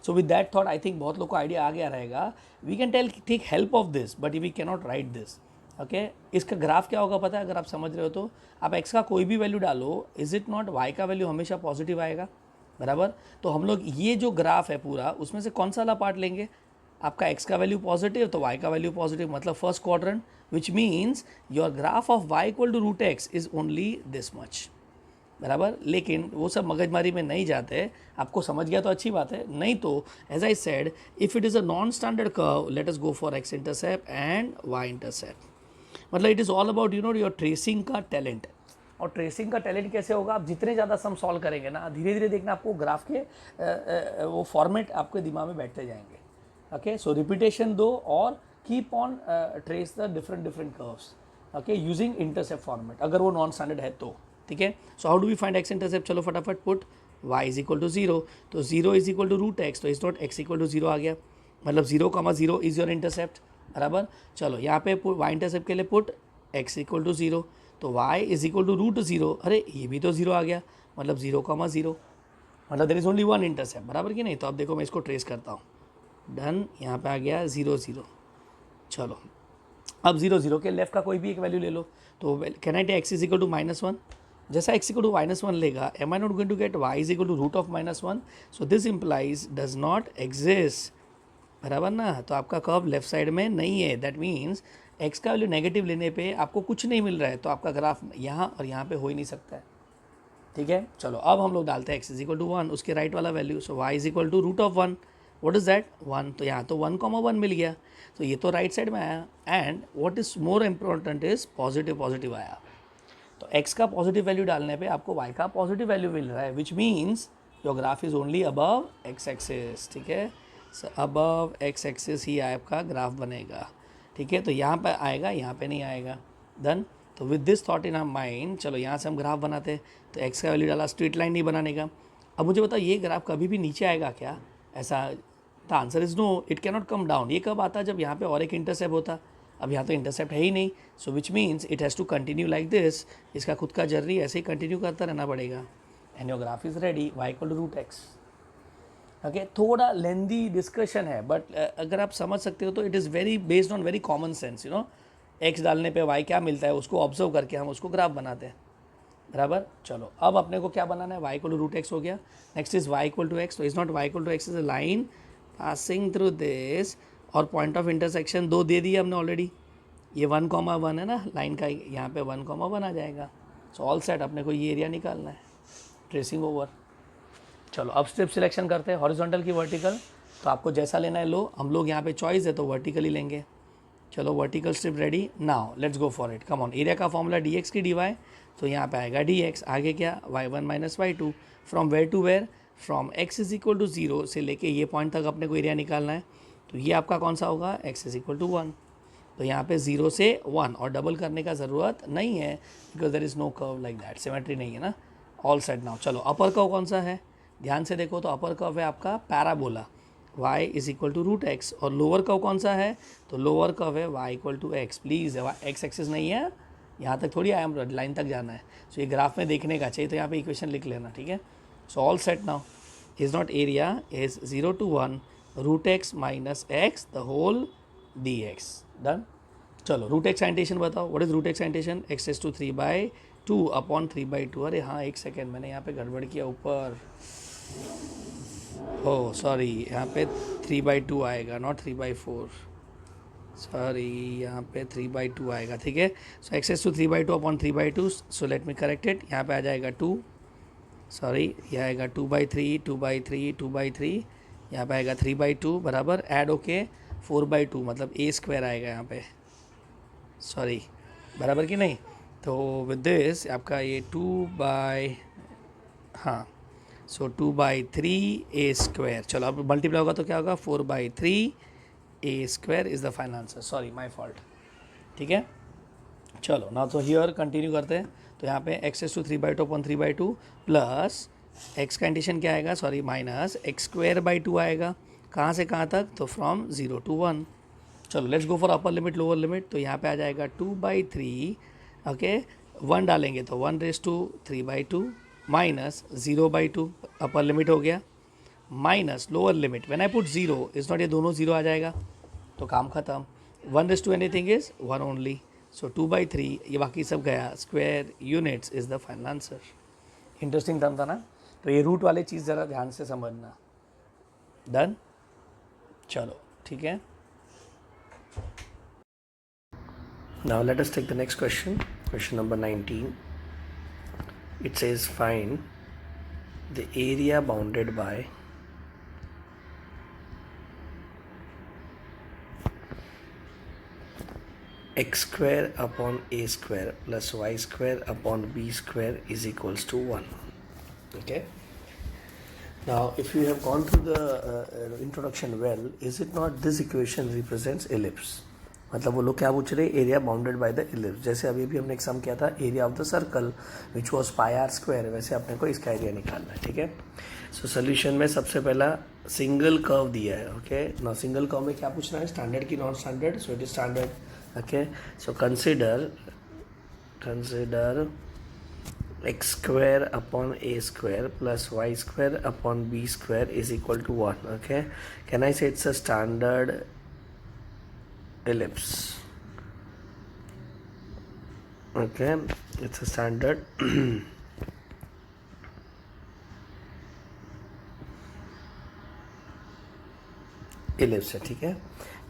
So with that thought I think बहुत लोग को आइडिया आ गया रहेगा। We can take help of this but we can not write this. Okay, इसका ग्राफ क्या होगा पता है, अगर आप समझ रहे हो तो आप x का कोई भी वैल्यू डालो, इज इट नॉट y का वैल्यू हमेशा पॉजिटिव आएगा बराबर। तो हम लोग ये जो ग्राफ है पूरा, उसमें से कौन सा वाला पार्ट लेंगे, आपका x का वैल्यू पॉजिटिव तो y का वैल्यू पॉजिटिव, मतलब first quadrant, which means your graph of y equal to root x is only this much बराबर। लेकिन वो सब मगजमारी में नहीं जाते, आपको समझ गया तो अच्छी बात है, नहीं तो as I said if it is a non standard curve let us go for x intercept and y intercept. मतलब it is all about you know your tracing का टैलेंट। और ट्रेसिंग का टैलेंट कैसे होगा, आप जितने ज़्यादा सम सॉल्व करेंगे ना, धीरे धीरे देखना आपको ग्राफ के वो फॉर्मेट आपके दिमाग में बैठते जाएंगे। ओके, सो रिपीटेशन दो और keep on trace the different curves, okay, using intercept format, अगर वो नॉन स्टैंडर्ड है तो, ठीक है। So how do we find x intercept, चलो फटाफट put y is equal to 0, तो 0 is equal to root x, तो is not x equal to 0 आ गया, मतलब 0,0 इज योर इंटरसेप्ट बराबर। चलो यहाँ पे y इंटरसेप्ट के लिए पुट x इक्वल टू 0, तो y is equal to root 0, अरे ये भी तो 0 आ गया, मतलब 0,0, मतलब there is only one intercept बराबर कि नहीं। तो अब देखो मैं इसको ट्रेस करता हूँ, डन, यहाँ पे आ गया 0 0। चलो अब 0 0 के लेफ्ट का कोई भी एक वैल्यू ले लो, तो can I take x is equal to -1, जैसा x इक्वल टू -1 लेगा, am I not going to get y is equal to root of -1, so this implies does not exist बराबर ना। तो आपका कर्व लेफ्ट साइड में नहीं है, that means x का वैल्यू नेगेटिव लेने पे आपको कुछ नहीं मिल रहा है, तो आपका ग्राफ यहाँ और यहाँ पे हो ही नहीं सकता है, ठीक है। चलो अब हम लोग डालते हैं x इज इक्वल टू 1, उसके राइट वाला value, so y is equal to root of 1, what is that 1, तो यहाँ तो 1,1 मिल गया, तो ये तो राइट साइड में आया। And what is more important is positive आया, तो x का पॉजिटिव वैल्यू डालने पे आपको y का पॉजिटिव वैल्यू मिल रहा है, विच means your graph is only above x axis, ठीक है, अबव x एक्सिस ही आपका ग्राफ बनेगा, ठीक है। तो यहाँ पर आएगा, यहाँ पे नहीं आएगा, डन। तो with this thought in our mind चलो यहाँ से हम ग्राफ बनाते हैं, तो x का वैल्यू डाला, स्ट्रेट लाइन नहीं बनाने का। अब मुझे बताओ ये ग्राफ कभी भी नीचे आएगा क्या, ऐसा, the answer is no, it can not come down. ये कब आता है, जब यहाँ पे और एक इंटरसेप्ट होता, अब यहाँ तो इंटरसेप्ट है ही नहीं, so which means it has to continue like this, इसका खुद का जर्नी ऐसे ही कंटिन्यू करता रहना पड़ेगा, and your graph is ready, y equal to root x. Okay थोड़ा लेंदी डिस्कशन है बट अगर आप समझ सकते हो तो it is very based on very common sense you know. X डालने पे वाई क्या मिलता है उसको ऑब्जर्व करके हम उसको ग्राफ बनाते हैं बराबर। चलो अब अपने को क्या बनाना है, y equal to root x हो गया। Next is y equal to x, तो is not y equal to x is a line passing through this और पॉइंट ऑफ इंटरसेक्शन 2 दे दिए हमने ऑलरेडी। ये 1,1 है ना लाइन का, यहाँ पे 1,1 आ जाएगा। सो ऑल सेट, अपने को ये एरिया निकालना है, ट्रेसिंग ओवर। चलो अब स्ट्रिप सिलेक्शन करते हैं, हॉरिजॉन्टल की वर्टिकल, तो आपको जैसा लेना है लो। हम लोग यहाँ पे चॉइस है तो वर्टिकली लेंगे। चलो vertical strip ready, now let's go for it, come on. Area का फॉर्मूला डी एक्स की डी वाई, तो यहाँ पे आएगा डी एक्स, आगे क्या y1 minus y2, from where to where, from x is equal to 0 से लेके ये पॉइंट तक अपने को एरिया निकालना है। तो ये आपका कौन सा होगा, x इज इक्वल टू 1, तो यहाँ पे 0 से 1 और डबल करने का ज़रूरत नहीं है because there is no curve like that, symmetry नहीं है ना। All set now. चलो अपर कर्व कौन सा है, ध्यान से देखो तो अपर कर्व है आपका parabola y is equal to root x, और लोअर कर्व कौन सा है, तो लोअर कर्व है y equal to x. Please x axis नहीं है, यहाँ तक थोड़ी आया, लाइन तक जाना है। सो ये ग्राफ में देखने का चाहिए, तो यहाँ पे इक्वेशन लिख लेना, ठीक है। So all set now, is not area is 0 to 1 root x minus x the whole d x, done. चलो रूट एक्स साइंटेशन बताओ, what is root x integration, x S to 3/2 upon 3/2। अरे हाँ एक second, मैंने यहाँ पे गड़बड़ किया ऊपर, हो सॉरी, यहाँ पे 3/2 आएगा, नॉट 3/4, सॉरी यहाँ पे 3/2 आएगा, ठीक है। So x S to 3/2 upon 3/2, so let me correct it. यहाँ पे आ जाएगा 2, सॉरी ये आएगा 2/3, 2/3, 2/3, यहाँ पे आएगा 3/2 बराबर, ऐड होके 4/2 मतलब a स्क्वायर आएगा यहाँ पे, सॉरी बराबर कि नहीं। तो विद दिस आपका ये 2 हाँ, सो 2/3 a स्क्वायर। चलो अब मल्टीप्लाई होगा तो क्या होगा, 4/3 a square is the final answer, sorry my fault, ठीक है। चलो ना तो हियर कंटिन्यू करते हैं, तो यहाँ पे x S to 3/2 upon 3/2 plus x condition क्या आएगा, sorry minus x square by 2 आएगा, कहाँ से कहाँ तक, तो फ्रॉम 0 to 1। चलो let's go for upper limit lower limit, तो यहाँ पे आ जाएगा 2/3, ओके 1 डालेंगे तो 1/3/2 माइनस 0/2, अपर लिमिट हो गया, minus lower limit, when I put 0 is not, ये दोनों 0 आ जाएगा तो काम खत्म, 1 एनीथिंग इज 1 ओनली, सो 2/3 ये बाकी सब गया, square units is the final answer. Interesting term था ना, तो ये रूट वाले चीज़ ज़रा ध्यान से समझना, डन। चलो ठीक है, now let us take the next question, question number 19. It says find the area bounded by x square upon a square plus y square upon b square is equals to 1. Okay, now if you have gone through the introduction well, is it not this equation represents ellipse, मतलब वो लोग क्या पूछ रहे, area bounded by the ellipse. जैसे अभी भी हमने एक सम किया था area of the circle which was pi r square, वैसे अपने को इसका एरिया निकालना है, ठीक है। सो सोल्यूशन में सबसे पहला सिंगल कर्व दिया है, ओके ना, सिंगल कर्व में क्या पूछना है, स्टैंडर्ड की non standard, so it is standard, okay. So consider x square upon a square plus y square upon b square is equal to 1, okay. Can I say it's a standard ellipse, okay, it's a standard ellipse है, ठीक है।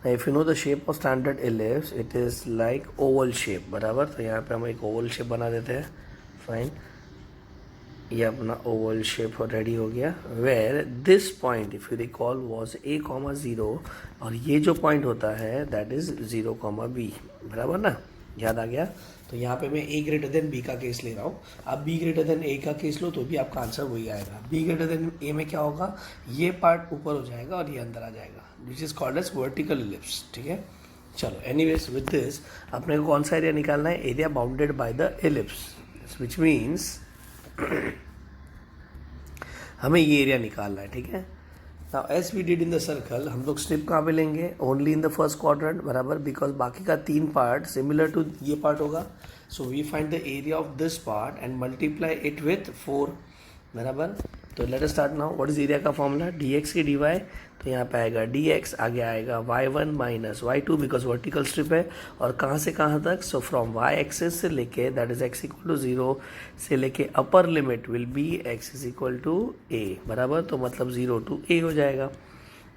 Now if you know the shape of standard ellipse, it is like oval shape, बराबर। तो यहाँ पे हम एक oval shape बना देते हैं, फाइन, ये अपना ओवल शेप रेडी हो गया, where this point if you recall was a,0 और ये जो पॉइंट होता है दैट इज 0,b, बराबर ना, याद आ गया। तो यहाँ पे मैं a ग्रेटर देन b का केस ले रहा हूँ, आप b ग्रेटर देन a का केस लो तो भी आपका आंसर वही आएगा। b ग्रेटर देन a में क्या होगा, ये पार्ट ऊपर हो जाएगा और ये अंदर आ जाएगा, which is called as vertical ellipse, ठीक है। चलो एनीवेज विद दिस अपने को कौन सा एरिया निकालना है, area bounded by the ellipse, which means हमें ये एरिया निकालना है, ठीक है। Now as we did in the circle, हम लोग स्ट्रिप कहाँ पे लेंगे, only in the first quadrant, बराबर, बिकॉज बाकी का 3 पार्ट सिमिलर टू ये पार्ट होगा। So we find the area of this part and multiply it with 4, बराबर। तो let us start now. What is area का फॉर्मूला? dx की dy, तो यहाँ पे आएगा dx, आगे आएगा y1 minus y2 because vertical strip है. और कहाँ से कहाँ तक? सो फ्रॉम y एक्सिस से लेके that is x equal to 0 से लेके upper limit will be x is equal to a, बराबर. तो मतलब 0 टू a हो जाएगा.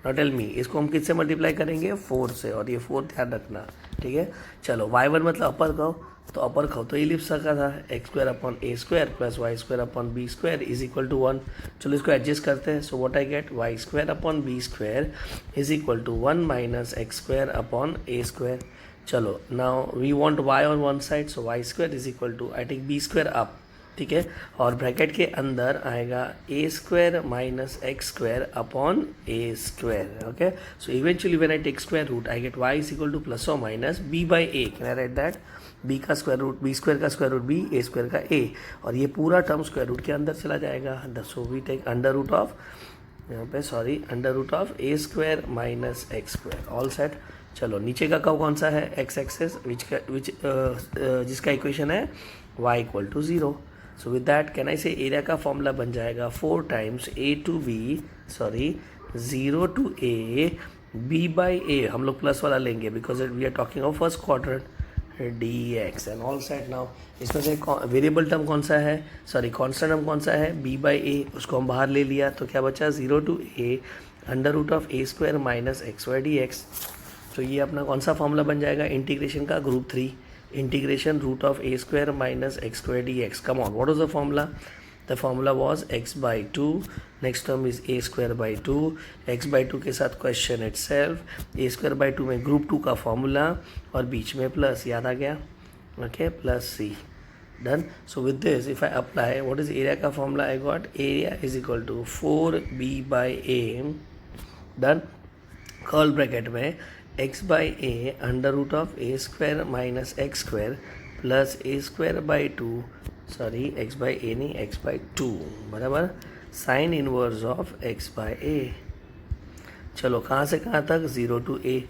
नॉट टेल मी, इसको हम किससे मल्टीप्लाई करेंगे? 4 से. और ये 4 ध्यान रखना, ठीक है. चलो y1 मतलब अपर कहो, तो अपर कहो तो इलिप्स का था x square upon a square plus y square upon b square is equal to 1. चलो इसको एडजस्ट करते हैं. So what I get? Y square upon b square is equal to 1 minus x square upon a square. चलो now we want y on one side, so y square is equal to I take b square up, ठीक है. और bracket के अंदर आएगा ए square minus x square upon a square. Okay, so eventually when I take square root I get y is equal to plus और minus b by a. Can I write that? B का square root b square का square root b, a square का a, और ये पूरा term square root के अंदर चला जाएगा. So we take under root of, यहाँ पे sorry, under root of a square minus x square. All set. चलो नीचे का कर्व कौन सा है? एक्स एक्सेस जिसका इक्वेशन है y equal to 0. So with that can I say area का फॉर्मूला बन जाएगा 4 times a to b, sorry 0 to a b by a. हम लोग प्लस वाला लेंगे because we are talking of first quadrant. dx and all set. Now इसमें से variable term कौन सा है? सॉरी कॉन्स्टेंट टर्म कौन सा है? b by a. उसको हम बाहर ले लिया तो क्या बचा? 0 to a under root of a square minus x square d x. तो ये अपना कौन सा फॉर्मूला बन जाएगा? इंटीग्रेशन का group 3, integration root of a square minus x square d x. Come on, what was the formula? The formula was x by 2, next term is a square by 2, x by 2 के साथ question itself, a square by 2 में group 2 का formula और बीच में plus, याद आ गया? Okay, plus c. Done. So with this if I apply what is area का formula? I got area is equal to 4b by a. Done. Curl bracket में x by a under root of a square minus x square plus a square by 2, sorry x by a नहीं, x by 2, बराबर sine inverse of x by a. चलो कहाँ से कहाँ तक? 0 to a.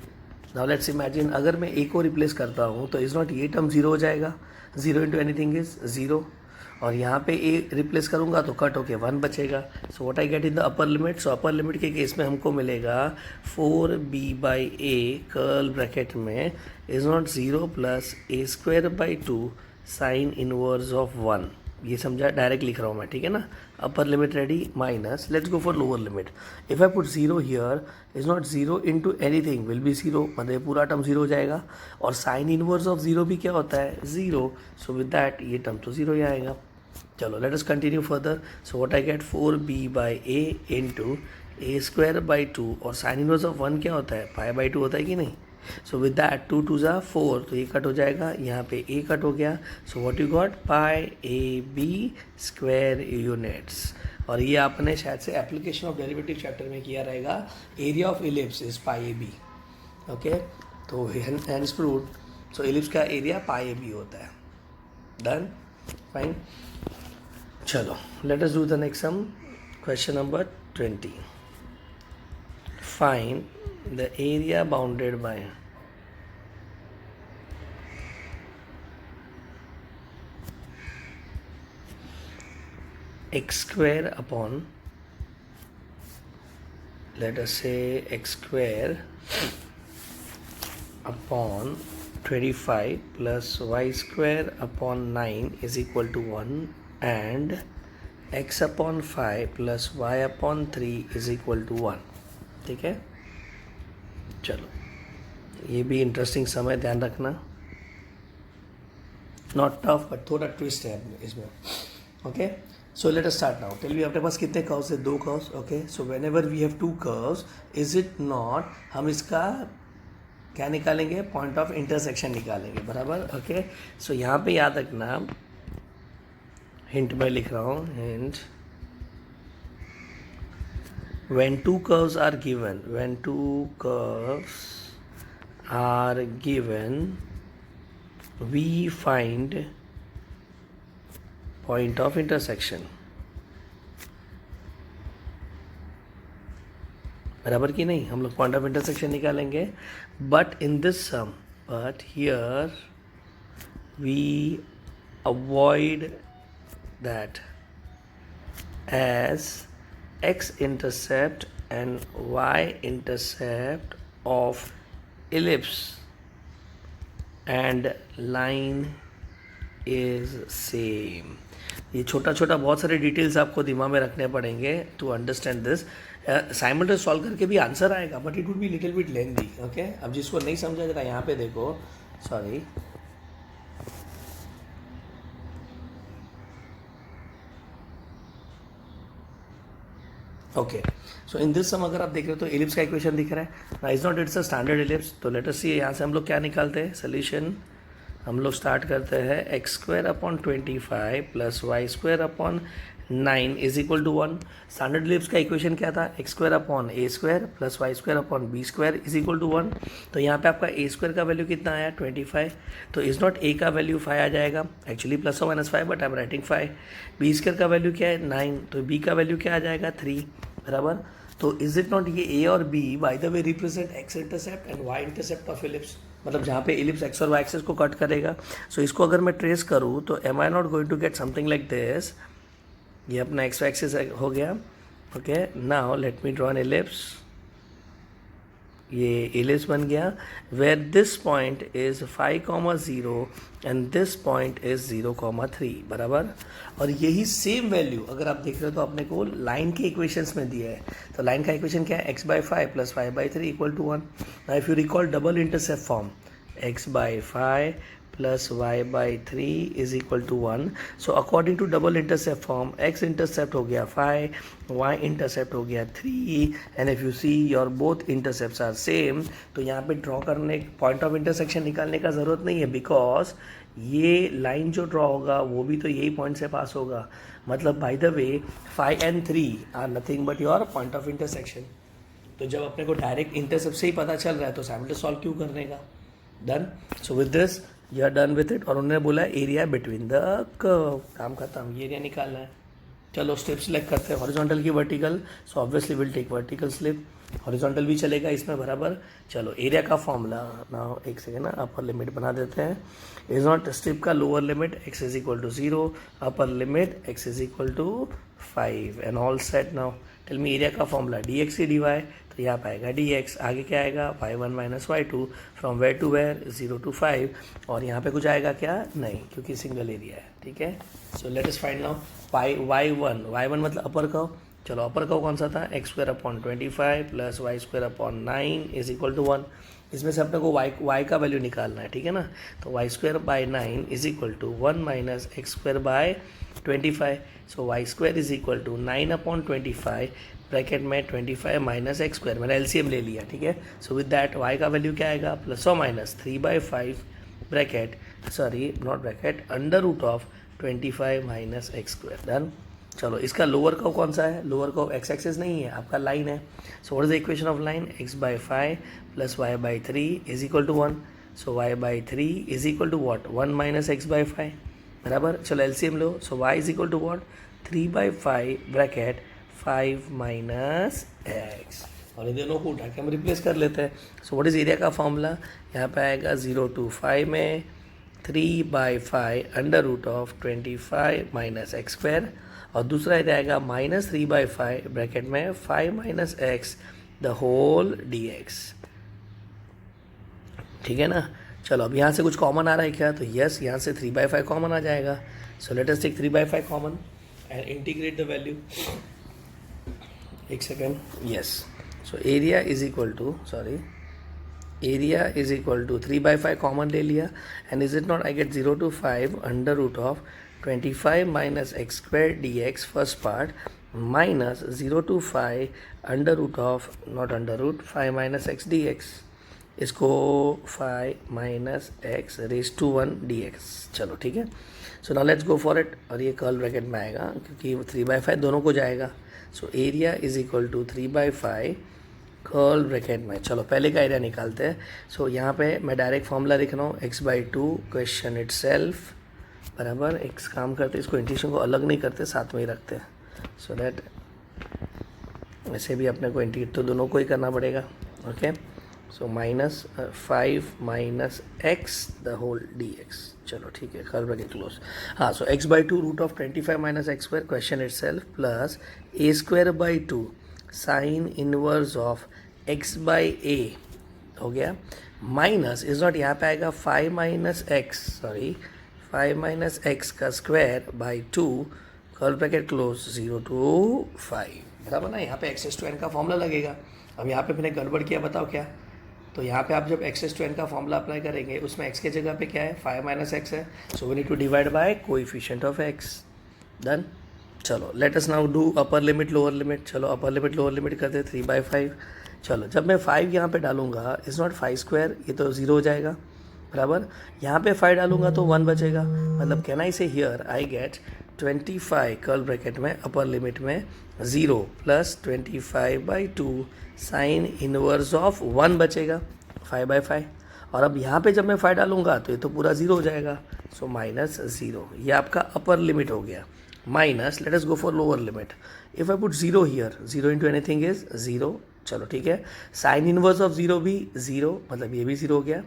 Now let's imagine अगर मैं a को रिप्लेस करता हूँ तो इज़ नॉट ये टर्म 0 हो जाएगा? 0 इंटू एनीथिंग इज 0. और यहाँ पे a रिप्लेस करूँगा तो कट होके 1 बचेगा. So what I get in the upper limit? So upper limit के केस में हमको मिलेगा 4b by a curl bracket में is not 0 plus a square by 2 sine inverse of 1. ये समझा? डायरेक्ट लिख रहा हूँ मैं, ठीक है ना. अपर limit ready minus, let's go for lower limit. If I put 0 here is not 0 into anything will be 0, मतलब पूरा टर्म 0 हो जाएगा. और साइन इनवर्स ऑफ 0 भी क्या होता है? 0. सो विद दैट ये टर्म तो 0 ही आएगा. चलो let us continue further. So what I gate? 4b by A into A square by 2, और साइन इनवर्स ऑफ 1 क्या होता है? पाई बाई 2 होता है कि नहीं? सो विद दैट 2 टू ज़ा 4, तो ये कट हो जाएगा, यहाँ पे a कट हो गया. So what you got? Pi a b square units. और ये आपने शायद से एप्लीकेशन ऑफ डेरिवेटिव चैप्टर में किया रहेगा. Area of ellipse is pi a b. Okay, तो हेंस प्रूव्ड. सो इलिप्स का एरिया पाई ए बी होता है. Done, fine. चलो let us do the next sum. Question number 20. Find the area bounded by x square upon, let us say x square upon 25 plus y square upon 9 is equal to 1 and x upon 5 plus y upon 3 is equal to 1. ठीक है. चलो ये भी interesting समय, ध्यान रखना. Not tough but थोड़ा twist है इसमें. Okay, so let us start now. Tell me आपके पास कितने कर्व्स है? 2 curves. Okay, so whenever we have 2 curves is it not, हम इसका क्या निकालेंगे? पॉइंट ऑफ इंटरसेक्शन निकालेंगे, बराबर. ओके, सो यहाँ पे याद रखना, हिंट में लिख रहा हूँ, hint. when two curves are given we find point of intersection. बराबर की नहीं? हम लोग पॉइंट ऑफ इंटरसेक्शन निकालेंगे. But in this sum, but here we avoid that as x intercept and y intercept of ellipse and line is same. ये छोटा छोटा बहुत सारे डिटेल्स आपको दिमाग में रखने पड़ेंगे to understand this. Simultaneous solve करके भी आंसर आएगा but it would be little bit lengthy. Okay, अब जिसको नहीं समझा जरा यहाँ पे देखो. Sorry, okay. So in this sum अगर आप देख रहे हो तो एलिप्स का इक्वेशन दिख रहा है ना. Is not it's a standard ellipse. तो लेट अस सी यहाँ से हम लोग क्या निकालते हैं सोल्यूशन. हम लोग स्टार्ट करते हैं x square upon 25 plus y square upon 9 is equal to 1. Standard ellipse का इक्वेशन क्या था? X square upon a square plus y square upon b square is equal to 1. तो यहाँ पे आपका ए स्क्वायर का वैल्यू कितना आया? 25. तो इज नॉट ए का वैल्यू 5 आ जाएगा, एक्चुअली प्लस और minus 5 but I am writing 5. B square का वैल्यू क्या है? 9. तो बी का वैल्यू क्या आ जाएगा? 3. बराबर. तो इज इट नॉट ये ए और b by the way represent x intercept and y intercept of ellipse. मतलब जहाँ पे एलिप्स एक्स और वाई एक्सेस को कट करेगा. सो इसको अगर मैं ट्रेस करूँ तो am I not going to get something like this. ये अपना एक्स वाई एक्सेस हो गया. Okay, now let me draw an ellipse. ये एलिप्स बन गया where this point is 5,0 and this point is 0,3. बराबर. और यही सेम वैल्यू अगर आप देख रहे हो तो अपने को लाइन के इक्वेशंस में दिया है. तो लाइन का इक्वेशन क्या है? x/5 plus 5/3 equal to 1. Now if you recall double intercept form x/5 plus y/3 is equal to 1. So according to double intercept form, x intercept हो गया 5, y intercept हो गया 3, and if you see your both intercepts are same, तो यहाँ पे draw करने point of intersection निकालने का ज़रूरत नहीं है बिकॉज ये लाइन जो ड्रॉ होगा वो भी तो यही पॉइंट से पास होगा. मतलब by the way 5 and 3 are nothing but your point of intersection. तो जब अपने को डायरेक्ट इंटरसेप्ट से ही पता चल रहा है तो साइमल्टेनियस सॉल्व क्यों करने का. Done. So with this you are done with it. और उन्होंने बोला एरिया बिटवीन द कर्व. काम खत्म. ये एरिया निकालना है. चलो स्टेप सिलेक्ट करते हैं. हॉरिजॉन्टल की vertical. So obviously will take vertical slip. Horizontal भी चलेगा इसमें. बराबर. चलो एरिया का फॉर्मूला ना एक सेकेंड ना अपर लिमिट बना देते हैं. इज नॉट स्ट्रिप का lower limit x is equal to 0, upper limit x is equal to 5 and all set. Now tell me area का फॉर्मूला dx सी dy. तो यहाँ पाएगा dx. आगे क्या आएगा? y1 minus y2 from where to where 0 to 5. और यहाँ पे कुछ आएगा क्या? नहीं, क्योंकि सिंगल एरिया है. ठीक है. सो let us find now y1 मतलब अपर कर्व. चलो अपर कर्व कौन सा था? X square upon 25 plus y square upon 9 is equal to 1. इसमें से अपने को y का वैल्यू निकालना है. ठीक है ना. तो y square by 9 is equal to 1 minus x square by 25. So y square is equal to 9 upon 25 bracket में 25 माइनस एक्स स्क्वायर. मैंने एलसीएम ले लिया. ठीक है. सो विद दैट y का वैल्यू क्या आएगा? प्लस और minus 3/5 bracket sorry not bracket under root of 25 minus x square. Done. चलो इसका लोअर कर्व कौन सा है? लोअर कर्व एक्स एक्सेस नहीं है, आपका लाइन है. So what is the equation of line? x/5 plus y/3 is equal to 1. So y/3 is equal to what? 1 minus x/5. बराबर. चलो एलसीएम लो. So y is equal to what? 3/5 bracket 5 minus x. और ये दोनों को उठा के हम रिप्लेस कर लेते हैं. सो व्हाट इज एरिया का फॉर्मूला? यहाँ पे आएगा 0 to 5 में 3/5 under root of 25 minus x square. और दूसरा एरिया आएगा माइनस 3/5 ब्रैकेट में 5 minus x the whole dx. ठीक है ना. चलो अब यहाँ से कुछ कॉमन आ रहा है क्या? तो यस, यहाँ से 3/5 कॉमन आ जाएगा. So let us take 3/5 common and integrate the value. एक second. Yes. So area is equal to area is equal to 3/5 common ले लिया. And is it not I get 0 to 5 under root of 25 minus x square dx first part minus 0 to 5 under root of not under root 5 minus x dx. इसको 5 minus x raise to 1 dx. चलो ठीक है. So now let's go for it. और ये curl bracket में आएगा क्योंकि 3/5 दोनों को जाएगा. So area is equal to 3/5 curl bracket में. चलो पहले का एरिया निकालते हैं. सो यहाँ पे मैं डायरेक्ट फॉर्मूला लिख रहा हूँ x/2 क्वेश्चन इट सेल्फ. बराबर. एक काम करते इसको इंटीग्रेशन को अलग नहीं करते, साथ में ही रखते हैं. सो दैट वैसे भी अपने को इंटीग्रेट तो दोनों को ही करना पड़ेगा. Okay. So minus 5 minus x the whole d x. चलो ठीक है, कर्व ब्रैकेट क्लोज. हाँ, so x by two root of 25 minus x square question itself plus a square by two sine inverse of x by a हो गया. Minus is not, यहाँ पे आएगा 5 minus x, sorry 5 minus x का square by two curve bracket close 0 to 5. बराबर ना, यहाँ पे एक्सेस टू एन का फॉर्मूला लगेगा. अब यहाँ पे मैंने गड़बड़ किया, बताओ क्या. तो यहाँ पे आप जब एक्सेस टू एन का फॉर्मूला अप्लाई करेंगे उसमें एक्स के जगह पे क्या है, 5 माइनस एक्स है. So we need to divide by coefficient of x. Done. चलो let us now do upper limit lower limit. चलो अपर लिमिट लोअर लिमिट करते 3/5. चलो जब मैं 5 यहाँ पे डालूंगा इज़ नॉट 5 स्क्वायर, ये तो 0 हो जाएगा. बराबर. यहाँ पे 5 डालूंगा तो 1 बचेगा. मतलब कैन आई से here I get 25 curl bracket में अपर लिमिट में 0 प्लस 25/2 साइन इनवर्स ऑफ 1 बचेगा 5/5. और अब यहाँ पे जब मैं 5 डालूंगा तो ये तो पूरा 0 हो जाएगा. So minus 0. ये आपका अपर लिमिट हो गया. Minus let us go for lower limit. If I put 0 here, 0 into anything is 0. चलो ठीक है. साइन इनवर्स ऑफ 0 भी 0, मतलब ये भी 0 हो गया.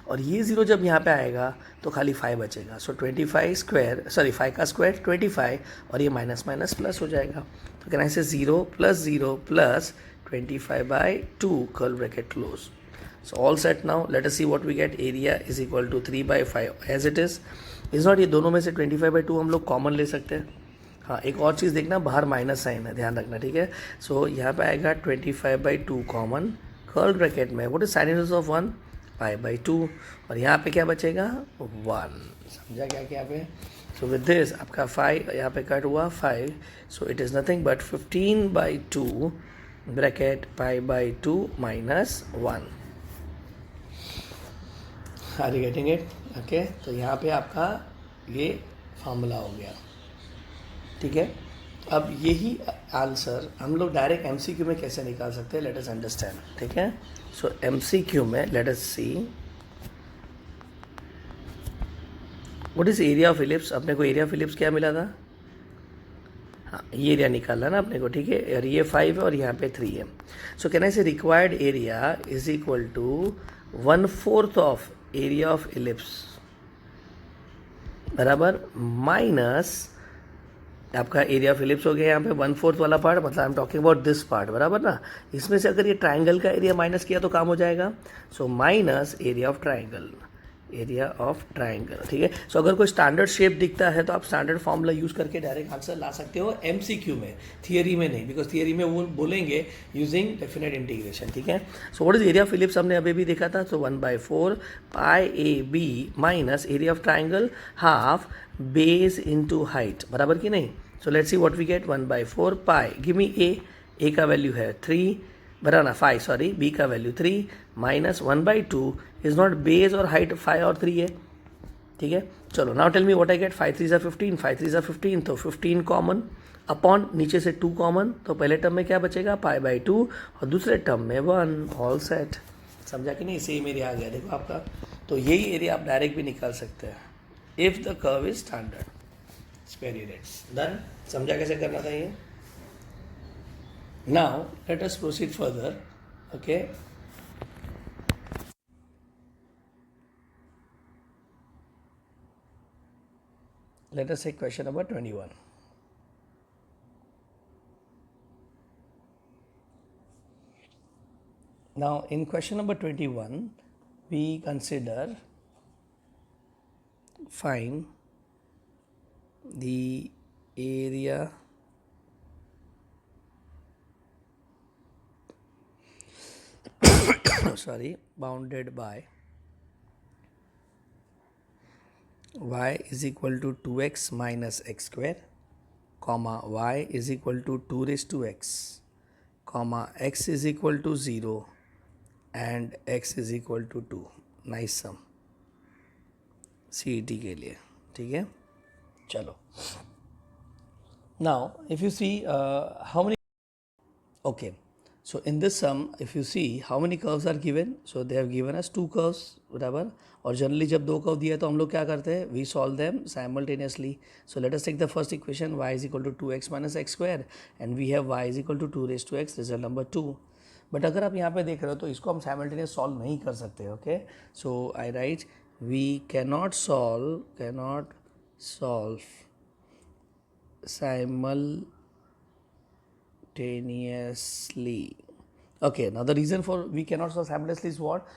और ये 0 जब यहाँ पे आएगा तो खाली 5 बचेगा. सो 25 स्क्वायर, सॉरी 5 का स्क्वायर 25, और ये माइनस माइनस प्लस हो जाएगा. तो कैन आई से 0 plus 25/2 curl bracket close. So all set now. Let us see what we get. Area is equal to 3/5 as it is. Is not, ये दोनों में से 25/2 हम लोग कॉमन ले सकते हैं. हाँ, एक और चीज़ देखना, बाहर माइनस साइन है, ध्यान रखना. ठीक है. सो यहाँ पे आएगा 25/2 कॉमन कर्ल ब्रैकेट में. What is sine inverse of 1? π/2. और यहाँ पे क्या बचेगा? 1. समझा क्या क्या पे. सो विद दिस आपका 5 यहाँ पे कट हुआ 5. So it is nothing but 15/2 bracket π/2 minus 1. Are you getting it? Okay. तो यहाँ पे आपका ये फॉर्मूला हो गया. ठीक है. अब यही आंसर हम लोग डायरेक्ट एमसीक्यू में कैसे निकाल सकते हैं, लेट अस अंडरस्टैंड. ठीक है. सो एमसीक्यू में let us see what is area of ellipse. अपने को एरिया ऑफ इलिप्स क्या मिला था? हाँ, ये एरिया निकालना ना अपने को. ठीक है. और ये 5 है और यहाँ पे 3 है. सो can I say required area is equal to 1/4 of area of ellipse बराबर माइनस आपका एरिया ऑफ इलिप्स हो गया यहाँ पे 1/4 वाला पार्ट, मतलब I am talking about this part. बराबर ना. इसमें से अगर ये ट्राइंगल का एरिया माइनस किया तो काम हो जाएगा. So minus area of triangle, area of triangle. ठीक है. सो अगर कोई स्टैंडर्ड शेप दिखता है तो आप स्टैंडर्ड फॉर्मूला यूज करके डायरेक्ट आंसर ला सकते हो एमसीक्यू में, थियरी में नहीं, बिकॉज थियरी में वो बोलेंगे यूजिंग डेफिनेट इंटीग्रेशन. ठीक है. So what is area of ellipse हमने अभी भी देखा था. So 1/4 πAB minus area of triangle half base into height. बराबर कि नहीं. So let's see what we get. 1/4 pi, give me a का वैल्यू है 3, बराबर ना 5, सॉरी बी का value 3 minus 1/2 is not base और हाइट 5 और 3 है. ठीक है. चलो now tell me what I gate. 5 3 15, 5 3 15, तो 15 कॉमन अपॉन नीचे से 2 कॉमन, तो पहले टर्म में क्या बचेगा π/2 और दूसरे टर्म में 1. All set. समझा कि नहीं. सेम एरिया आ गया देखो आपका. तो यही एरिया आप डायरेक्ट भी निकाल सकते हैं if the curve is standard square units. Done. समझा कैसे करना था ये. Now let us proceed further. Okay. Let us take question number 21. Now in question number 21 we consider find the area sorry bounded by y is equal to 2x minus x square, comma y is equal to 2 raised to x, comma x is equal to 0 and x is equal to 2. Nice sum CET के लिए. ठीक है. चलो. Now if you see how many, okay, so in this sum if you see how many curves are given, so they have given us 2 curves. बराबर. और generally जब 2 curve दिया तो हम लोग क्या करते हैं, we solve them simultaneously. So let us take the first equation y is equal to 2x minus x square and we have y is equal to 2 raised to x, result number 2. But अगर आप यहाँ पे देख रहे हो तो इसको हम साइमल्टेनियस सॉल्व नहीं कर सकते. Okay, so I write we cannot solve simultaneously. Okay, now the reason for we cannot solve simultaneously is what?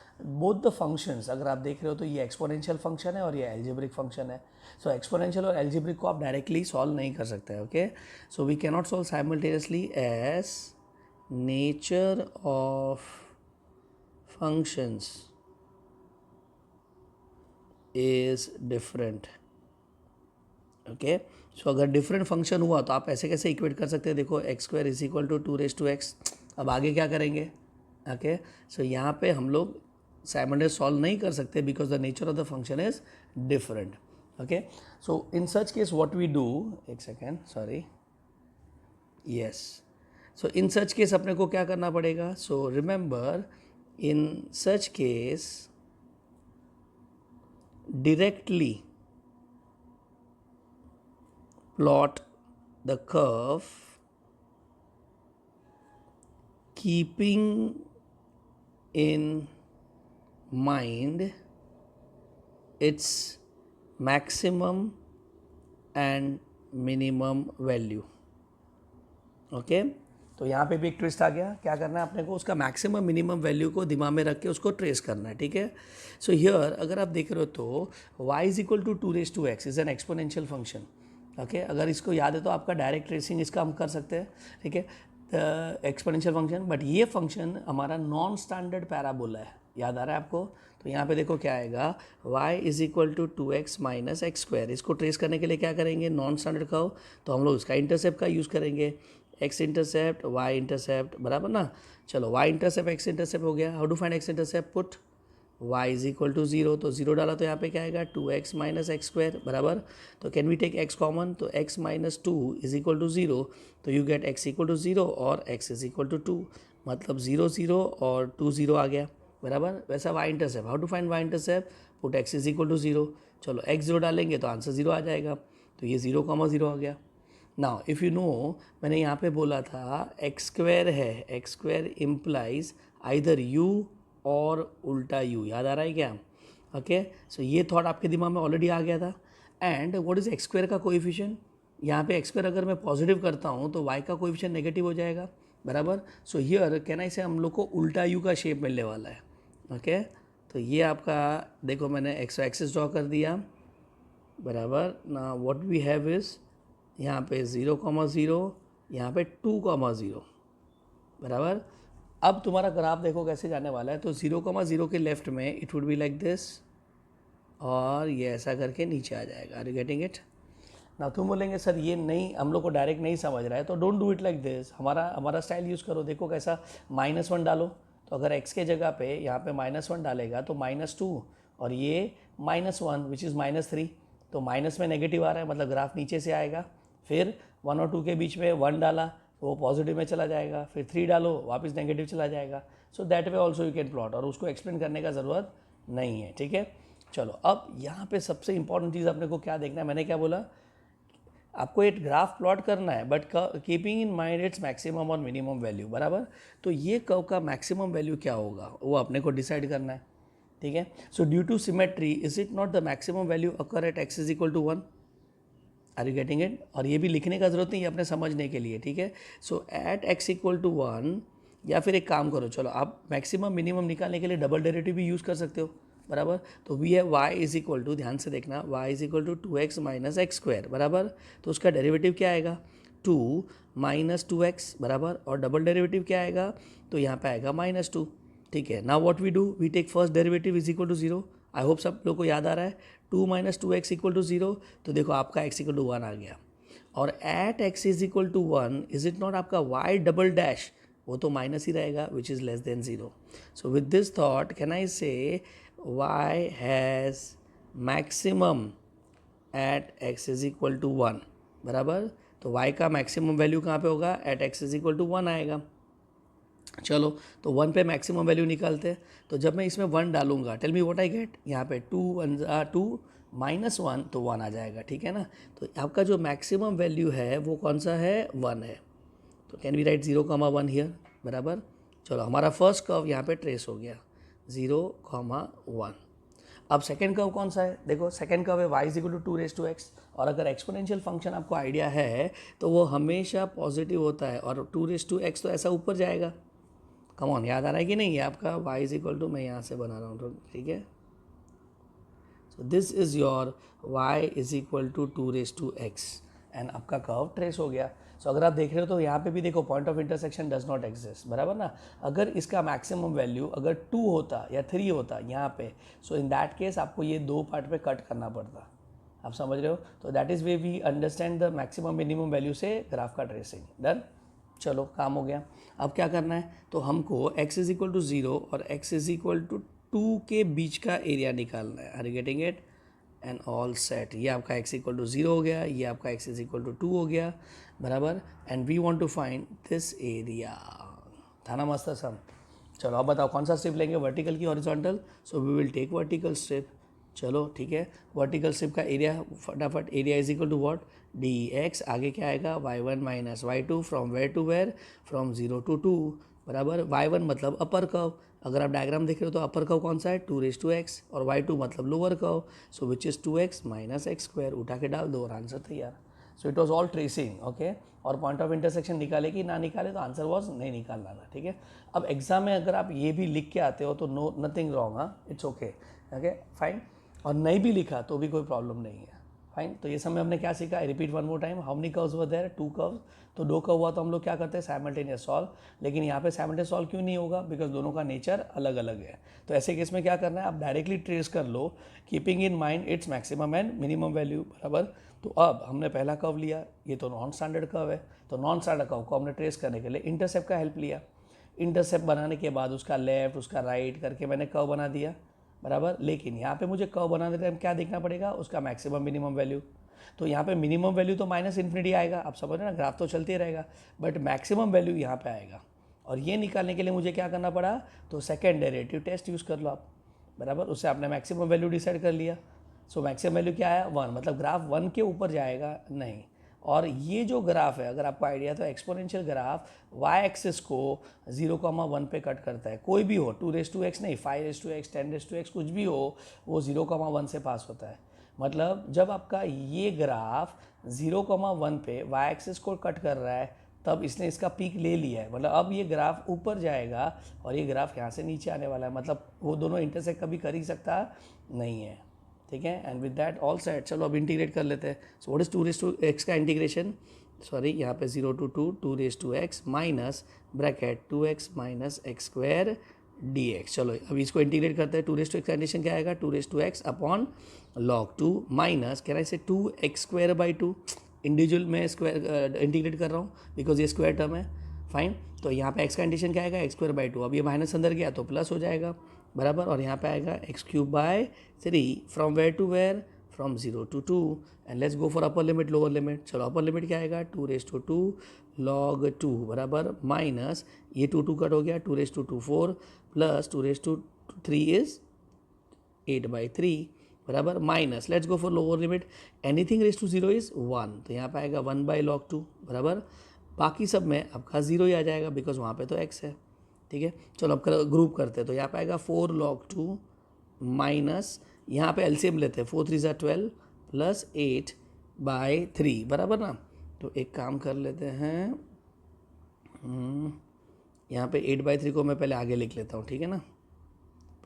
Both the functions, अगर आप देख रहे हो तो ये एक्सपोनेंशियल फंक्शन है और ये एल्जेब्रिक फंक्शन है. सो एक्सपोनेंशियल और एल्जेब्रिक को आप डायरेक्टली सॉल्व नहीं कर सकते. Okay, so we cannot solve simultaneously as nature of functions is different. Okay, so अगर डिफरेंट फंक्शन हुआ तो आप ऐसे कैसे इक्वेट कर सकते हैं. देखो x square is equal to 2 अब आगे क्या करेंगे. ओके, सो यहाँ पे हम लोग साइमल्टेनियस सॉल्व नहीं कर सकते because the nature of the function is different. Okay, so in such case what we do, एक second, sorry, yes, so in such case अपने को क्या करना पड़ेगा. So remember, in such case directly plot the curve keeping in mind its maximum and minimum value. Okay, तो यहाँ पे भी एक ट्विस्ट आ गया. क्या करना है अपने को, उसका मैक्सिमम मिनिमम वैल्यू को दिमाग में रख के उसको ट्रेस करना है. ठीक है, सो हियर अगर आप देख रहे हो तो y is equal to 2 is an exponential function. Okay, अगर इसको याद है तो आपका डायरेक्ट ट्रेसिंग इसका हम कर सकते हैं. ठीक है, एक्सपोनेंशियल फंक्शन, बट ये फंक्शन हमारा नॉन स्टैंडर्ड पैराबोला है. याद आ रहा है आपको. तो यहाँ पे देखो क्या आएगा, y is equal to 2x minus x square. इसको ट्रेस करने के लिए क्या करेंगे, नॉन स्टैंडर्ड कर्व, तो हम लोग इसका इंटरसेप्ट का यूज़ करेंगे. x इंटरसेप्ट y इंटरसेप्ट, बराबर ना. चलो y इंटरसेप्ट x इंटरसेप्ट हो गया. How to find x intercept, put y is equal to 0. तो 0 डाला तो यहाँ पे क्या आएगा, 2x माइनस एक्स स्क्वायर, बराबर. तो can we take x common, तो x minus 2 is equal to 0. तो you get x equal to 0 और x इज इक्वल टू 2, मतलब 0 0 और 2 0 आ गया, बराबर. वैसा y intercept, how to find y intercept, put x is equal to 0. चलो x 0 डालेंगे तो आंसर 0 आ जाएगा. तो ये 0, 0 आ गया. नाउ इफ़ यू नो, मैंने यहाँ पे बोला था एक्स स्क्वायर है, x square implies either you और उल्टा यू. याद आ रहा है क्या. ओके, सो ये थॉट आपके दिमाग में ऑलरेडी आ गया था. And what is x square का कोएफिशिएंट, यहाँ पे एक्स स्क्वायर अगर मैं पॉजिटिव करता हूँ तो वाई का कोएफिशिएंट नेगेटिव हो जाएगा, बराबर. सो हियर कैन आई से हम लोग को उल्टा यू का शेप मिलने वाला है. ओके, तो ये आपका देखो मैंने एक्स एक्सिस ड्रॉ कर दिया, बराबर. ना व्हाट वी हैव इज़ यहाँ पे 0, 0, यहाँ पे 2, 0, बराबर. अब तुम्हारा ग्राफ देखो कैसे जाने वाला है. तो 0, 0 के लेफ्ट में it would be like this और ये ऐसा करके नीचे आ जाएगा. Are you getting it. ना तुम बोलेंगे सर ये नहीं, हम लोग को डायरेक्ट नहीं समझ रहा है, तो don't do it like this. हमारा स्टाइल यूज़ करो. देखो कैसा, -1 डालो, तो अगर x के जगह पे यहाँ पे -1 डालेगा तो -2 और ये -1 विच इज़ -3. तो माइनस में नेगेटिव आ रहा है, मतलब ग्राफ नीचे से आएगा. फिर 1 और 2 के बीच में 1 डाला तो वो पॉजिटिव में चला जाएगा. फिर 3 डालो वापस नेगेटिव चला जाएगा. So that way also you can plot, और उसको एक्सप्लेन करने का ज़रूरत नहीं है. ठीक है, चलो अब यहाँ पे सबसे इंपॉर्टेंट चीज़ अपने को क्या देखना है. मैंने क्या बोला, आपको एक ग्राफ प्लॉट करना है but keeping in mind its maximum और मिनिमम वैल्यू, बराबर. तो ये कर्व का मैक्सिमम वैल्यू क्या होगा वो अपने को डिसाइड करना है. ठीक है, so due to symmetry is it not the maximum value occur at x is equal to 1. Are you getting it. और ये भी लिखने का ज़रूरत नहीं है अपने समझने के लिए. ठीक है, सो एट x इक्वल टू 1, या फिर एक काम करो, चलो आप मैक्सिमम मिनिमम निकालने के लिए डबल डेरिवेटिव भी यूज़ कर सकते हो, बराबर. तो वी है y इज इक्वल टू, ध्यान से देखना, y is equal to 2x minus x square, बराबर. तो उसका डेरिवेटिव क्या आएगा, 2 माइनस 2x, बराबर. और डबल डेरिवेटिव क्या आएगा, तो यहाँ पे आएगा -2. ठीक है, now what we do, we take first derivative is equal to 0. I hope सब लोग को याद आ रहा है. 2 माइनस 2x इक्वल टू 0, तो देखो आपका x इक्वल टू 1 आ गया. और at x is equal to 1 is it not आपका y डबल डैश, वो तो माइनस ही रहेगा which is less than 0. So with this thought can I say y has maximum at x is equal to 1, बराबर. तो y का maximum value कहाँ पे होगा, at x is equal to 1 आएगा. चलो तो 1 पे मैक्सिमम वैल्यू निकालते हैं. तो जब मैं इसमें 1 डालूंगा, tell me what I get, यहाँ पे 2 1 2 -1 तो 1 आ जाएगा. ठीक है ना. तो आपका जो मैक्सिमम वैल्यू है वो कौन सा है, 1 है. तो कैन वी राइट 0, 1 हियर, बराबर. चलो हमारा फर्स्ट कर्व यहाँ पे ट्रेस हो गया 0,1। अब सेकेंड कर्व कौन सा है, देखो सेकेंड कर्व है y is equal to 2 x, और अगर एक्सपोनेंशियल फंक्शन आपको आइडिया है तो वो हमेशा पॉजिटिव होता है, और 2 तो ऐसा ऊपर जाएगा। कम ऑन, याद आ रहा है कि नहीं, ये आपका y इज इक्वल टू, मैं यहाँ से बना रहा हूँ तो ठीक है। So this is your y is equal to 2 and आपका कर्व ट्रेस हो गया। सो अगर आप देख रहे हो तो यहाँ पे भी देखो point of intersection does not exist, बराबर ना। अगर इसका मैक्सिमम वैल्यू अगर 2 होता या 3 होता यहाँ पे, सो इन दैट केस आपको ये 2 पार्ट पे कट करना पड़ता। आप समझ रहे हो, तो that is way we understand the maximum minimum value से ग्राफ का ट्रेसिंग। डन, चलो काम हो गया। अब क्या करना है, तो हमको x इज इक्वल टू 0 और x इज इक्वल टू 2 के बीच का एरिया निकालना है। Are you getting it? And all set. ये आपका x इक्वल टू 0 हो गया, ये आपका x इज इक्वल टू 2 हो गया, बराबर। And we want to find this area. था ना मस्त सम। चलो अब बताओ कौन सा स्ट्रिप लेंगे, वर्टिकल की horizontal? So we will take vertical strip. चलो ठीक है, वर्टिकल स्ट्रिप का एरिया फटाफट, area is equal to what, dx, आगे क्या आएगा y1 minus y2, from where to where, from 0 to 2, बराबर। y1 मतलब अपर कर्व, अगर आप डायग्राम देख रहे हो तो अपर कर्व कौन सा है 2x, और y2 मतलब lower curve, so which is 2x minus x square. उठा के डाल दो और आंसर तैयार। So it was all tracing, okay. और पॉइंट ऑफ इंटरसेक्शन निकाले कि ना निकाले, तो आंसर वॉज नहीं निकालना था, ठीक है। अब एग्जाम में अगर आप ये भी लिख के आते हो तो नो नथिंग रॉन्ग, हाँ, इट्स ओके, ओके फाइन। और नहीं भी लिखा तो भी कोई प्रॉब्लम नहीं है, फाइन। तो ये समय हमने क्या सीखा, I repeat one more time, how many curves were there, 2 curves. तो 2 कर्व हुआ तो हम लोग क्या करते हैं, साइमल्टेनियस सॉल्व। लेकिन यहाँ पे साइमल्टेनियस सॉल्व क्यों नहीं होगा, बिकॉज दोनों का नेचर अलग अलग है। तो ऐसे केस में क्या करना है, आप डायरेक्टली ट्रेस कर लो, keeping in mind its maximum and minimum value, बराबर। तो अब हमने पहला कर्व लिया, ये तो नॉन स्टैंडर्ड कर्व है, तो नॉन स्टैंडर्ड कर्व को हमने ट्रेस करने के लिए इंटरसेप्ट का हेल्प लिया। इंटरसेप्ट बनाने के बाद उसका लेफ्ट उसका राइट करके मैंने कर्व बना दिया, बराबर। लेकिन यहाँ पे मुझे कर्व बनाने टाइम क्या देखना पड़ेगा, उसका मैक्सिमम मिनिमम वैल्यू। तो यहाँ पे मिनिमम वैल्यू तो माइनस इन्फिनिटी आएगा, आप समझ रहे ना, ग्राफ तो चलते रहेगा, बट मैक्सिमम वैल्यू यहाँ पे आएगा। और ये निकालने के लिए मुझे क्या करना पड़ा, तो सेकेंड डेरिवेटिव टेस्ट यूज़ कर लो आप, बराबर। उससे आपने मैक्सिमम वैल्यू डिसाइड कर लिया। सो मैक्सिमम वैल्यू क्या आया, 1, मतलब ग्राफ 1 के ऊपर जाएगा नहीं। और ये जो ग्राफ है, अगर आपको आइडिया तो एक्सपोनेंशियल ग्राफ वाई एक्सिस को 0,1 पे कट करता है। कोई भी हो, 2x नहीं, 5x 10x कुछ भी हो, वो 0,1 से पास होता है। मतलब जब आपका ये ग्राफ 0,1 पे वाई एक्सिस को कट कर रहा है, तब इसने इसका पीक ले लिया है। मतलब अब ये ग्राफ ऊपर जाएगा और ये ग्राफ यहाँ से नीचे आने वाला है, मतलब वो दोनों इंटरसेक्ट कभी कर ही सकता नहीं है, ठीक है। And with that all set. चलो अब इंटीग्रेट कर लेते हैं। सो व्हाट इज 2x का इंटीग्रेशन, सॉरी यहाँ पे 0 to 2 2x minus bracket 2x minus x square dx। चलो अब इसको इंटीग्रेट करते हैं। 2x का इंटीग्रेशन क्या आएगा, 2x अपॉन log 2 माइनस कह रहा है इसे 2x स्क्वायर बाई 2। इंडिविजुअल में स्क्वायर इंटीग्रेट कर रहा हूँ बिकॉज ये स्क्वायर टर्म है, फाइन। तो यहाँ पे x का इंटीग्रेशन क्या आएगा, एक्स स्क्वायर बाई 2। अब ये माइनस अंदर गया तो प्लस हो जाएगा, बराबर। और यहाँ पे आएगा x³ by 3, from where to where, from 0 to 2। And let's go for upper limit lower limit. चलो अपर लिमिट क्या आएगा, 2 log 2, बराबर, माइनस ये 2 कट हो गया, 2 4 प्लस 2 3 इज 8/3, बराबर, minus let's go for lower limit, anything raise to 0 is 1, तो यहाँ पे आएगा 1/log 2, बराबर। बाकी सब में आपका 0 ही आ जाएगा बिकॉज वहाँ पे तो x है, ठीक है। चलो अब ग्रुप करते हैं, तो यहाँ पे आएगा 4 log 2 माइनस, यहाँ पे एलसीएम लेते हैं, 4 3 12 प्लस 8/3, बराबर ना। तो एक काम कर लेते हैं, यहाँ पे 8/3 को मैं पहले आगे लिख लेता हूँ, ठीक है ना,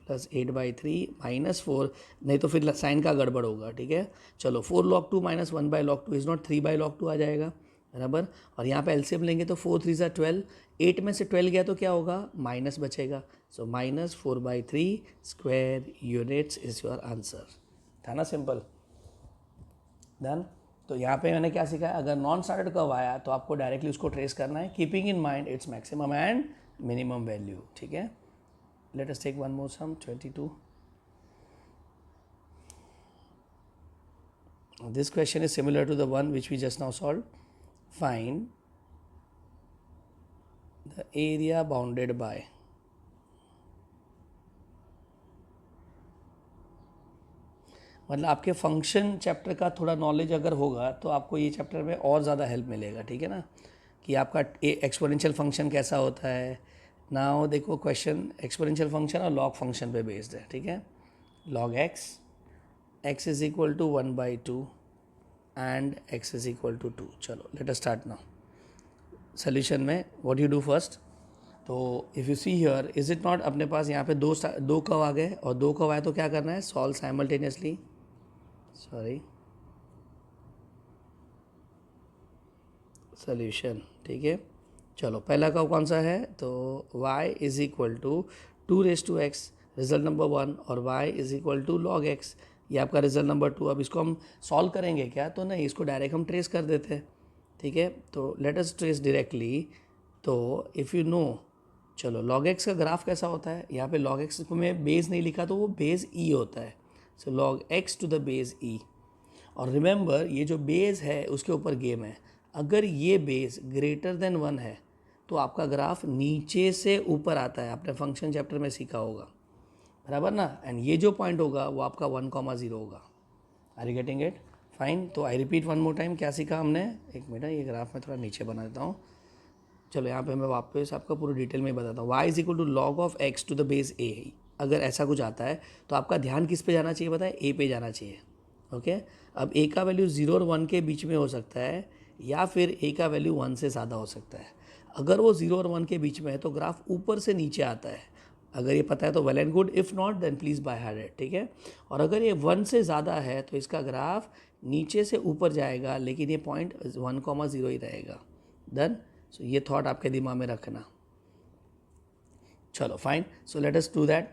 प्लस 8/3 माइनस 4, नहीं तो फिर साइन का गड़बड़ होगा, ठीक है। चलो 4 log 2 minus 1/log 2 is not 3/log 2 आ जाएगा, बराबर। और यहाँ पे एलसीएम लेंगे तो 4 3 12, 8 में से 12 गया तो क्या होगा, माइनस बचेगा। So minus 4/3 square units is your answer. था ना सिंपल, डन। तो यहाँ पे मैंने क्या सीखा है, अगर नॉन स्टैंडर्ड कर्व आया तो आपको डायरेक्टली उसको ट्रेस करना है, keeping in mind its maximum and minimum value, ठीक है। Let us take one more sum, 22. This question is similar to the one which we just now solved. Find the area bounded by मतलब आपके function chapter का थोड़ा knowledge अगर होगा तो आपको ये चैप्टर में और ज़्यादा हेल्प मिलेगा, ठीक है ना, कि आपका एक्सपोनेंशियल फंक्शन कैसा होता है, नाउ देखो क्वेश्चन एक्सपोनेंशियल फंक्शन और लॉग फंक्शन पे बेस्ड है, ठीक है। Log x is equal to 1/2 and x is equal to 2। चलो let us start now. Solution में व्हाट यू डू फर्स्ट, तो if you see here is it not, अपने पास यहाँ पे दो कर्व आ गए और दो कर्व आए तो क्या करना है, सॉल्व साइमल्टेनियसली, सॉरी सोल्यूशन, ठीक है। चलो पहला कर्व कौन सा है, तो y is equal to 2⁻x result number 1 और y is equal to log x, ये आपका रिजल्ट नंबर 2। अब इसको हम सॉल्व करेंगे क्या, तो नहीं, इसको डायरेक्ट हम ट्रेस कर देते हैं, ठीक है। तो लेट अस ट्रेस डायरेक्टली। तो इफ़ यू नो, चलो log x का ग्राफ कैसा होता है, यहाँ पे log x को मैं बेस नहीं लिखा तो वो बेस e होता है, सो log x to the base e। और रिमेंबर ये जो बेस है उसके ऊपर गेम है, अगर ये बेस ग्रेटर देन 1 है तो आपका ग्राफ नीचे से ऊपर आता है, आपने फंक्शन चैप्टर में सीखा होगा, बराबर ना। एंड ये जो पॉइंट होगा वो आपका 1,0 होगा। Are you getting it, fine. तो I repeat one more time, क्या सीखा हमने, एक मिनट ये ग्राफ में थोड़ा नीचे बना देता हूँ। चलो यहाँ पे मैं वापस आपका पूरा डिटेल में बताता हूँ। y is equal to log of x to the base a, अगर ऐसा कुछ आता है तो आपका ध्यान किस पे जाना चाहिए, बताए, a पे जाना चाहिए, ओके। अब a का वैल्यू 0 और 1 के बीच में हो सकता है या फिर a का वैल्यू 1 से ज़्यादा हो सकता है। अगर वो 0 और 1 के बीच में है तो ग्राफ ऊपर से नीचे आता है, अगर ये पता है तो well and good, if not then please by heart it, ठीक है। और अगर ये 1 से ज़्यादा है तो इसका ग्राफ नीचे से ऊपर जाएगा, लेकिन ये पॉइंट 1,0 ही रहेगा। डन। सो ये थॉट आपके दिमाग में रखना। चलो fine, so let us do that.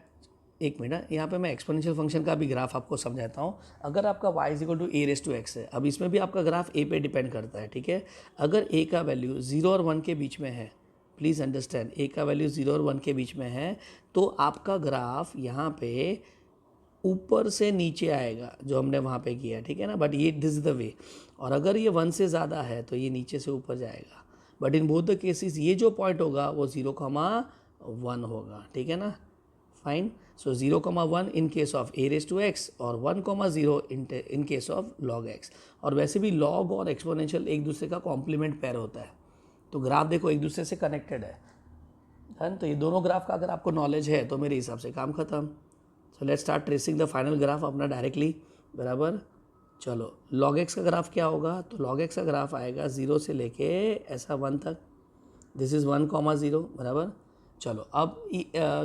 एक मिनट, यहाँ पे मैं एक्सपोनेंशियल फंक्शन का भी ग्राफ आपको समझाता हूँ। अगर आपका y is equal to a⁻x है, अब इसमें भी आपका ग्राफ a पे डिपेंड करता है, ठीक है। अगर a का वैल्यू 0 और 1 के बीच में है, प्लीज़ अंडरस्टैंड, a का वैल्यू 0 और 1 के बीच में है तो आपका ग्राफ यहाँ पे ऊपर से नीचे आएगा, जो हमने वहाँ पे किया, ठीक है ना। बट ये दिस इज द वे। और अगर ये 1 से ज़्यादा है तो ये नीचे से ऊपर जाएगा। But in both the cases ये जो पॉइंट होगा वो 0,1 होगा, ठीक है ना। Fine. So 0,1 in case of a⁻x और 1,0 in case of log x। और वैसे भी log और एक्सपोनेंशियल एक दूसरे का कॉम्प्लीमेंट पेयर होता है, तो ग्राफ देखो एक दूसरे से कनेक्टेड है। तो ये दोनों ग्राफ का अगर आपको नॉलेज है तो मेरे हिसाब से काम खत्म। सो let's start tracing the final graph अपना डायरेक्टली, बराबर। चलो log x का ग्राफ क्या होगा, तो log x का ग्राफ आएगा 0 से लेके ऐसा 1 तक, दिस इज़ 1,0, बराबर। चलो अब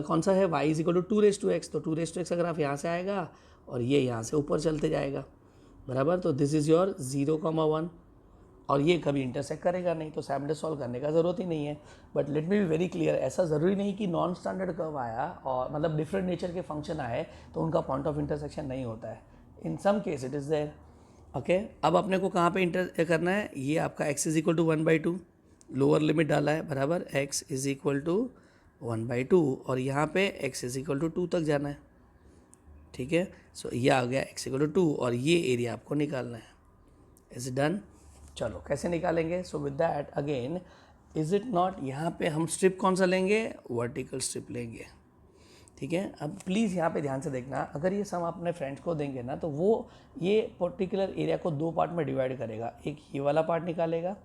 कौन सा है, y is equal to 2⁻x, तो 2⁻x का ग्राफ यहाँ से आएगा और ये यहाँ से ऊपर चलते जाएगा, बराबर। तो दिस इज़ योर 0,1 और ये कभी इंटरसेक्ट करेगा नहीं, तो सैमडे सॉल्व करने का ज़रूरत ही नहीं है। But let me be very clear, ऐसा ज़रूरी नहीं कि नॉन स्टैंडर्ड कर्व आया और मतलब डिफरेंट नेचर के फंक्शन आए तो उनका पॉइंट ऑफ इंटरसेक्शन नहीं होता है। In some case it is there, okay. अब अपने को कहाँ पे इंटर करना है, ये आपका x is equal to 1/2, lower limit डाला है, बराबर, x इज इक्वल टू 1/2 और यहाँ पे x इज इक्वल टू 2 तक जाना है, ठीक है। सो ये आ गया x इक्वल टू 2 और ये एरिया आपको निकालना है। Is done. चलो कैसे निकालेंगे, सो with that again, is it not, यहाँ पे हम स्ट्रिप कौन सा लेंगे, वर्टिकल स्ट्रिप लेंगे, ठीक है। अब प्लीज़ यहाँ पे ध्यान से देखना, अगर ये सम अपने फ्रेंड्स को देंगे ना तो वो ये पर्टिकुलर एरिया को 2 पार्ट में डिवाइड करेगा, एक ये वाला पार्ट निकालेगा,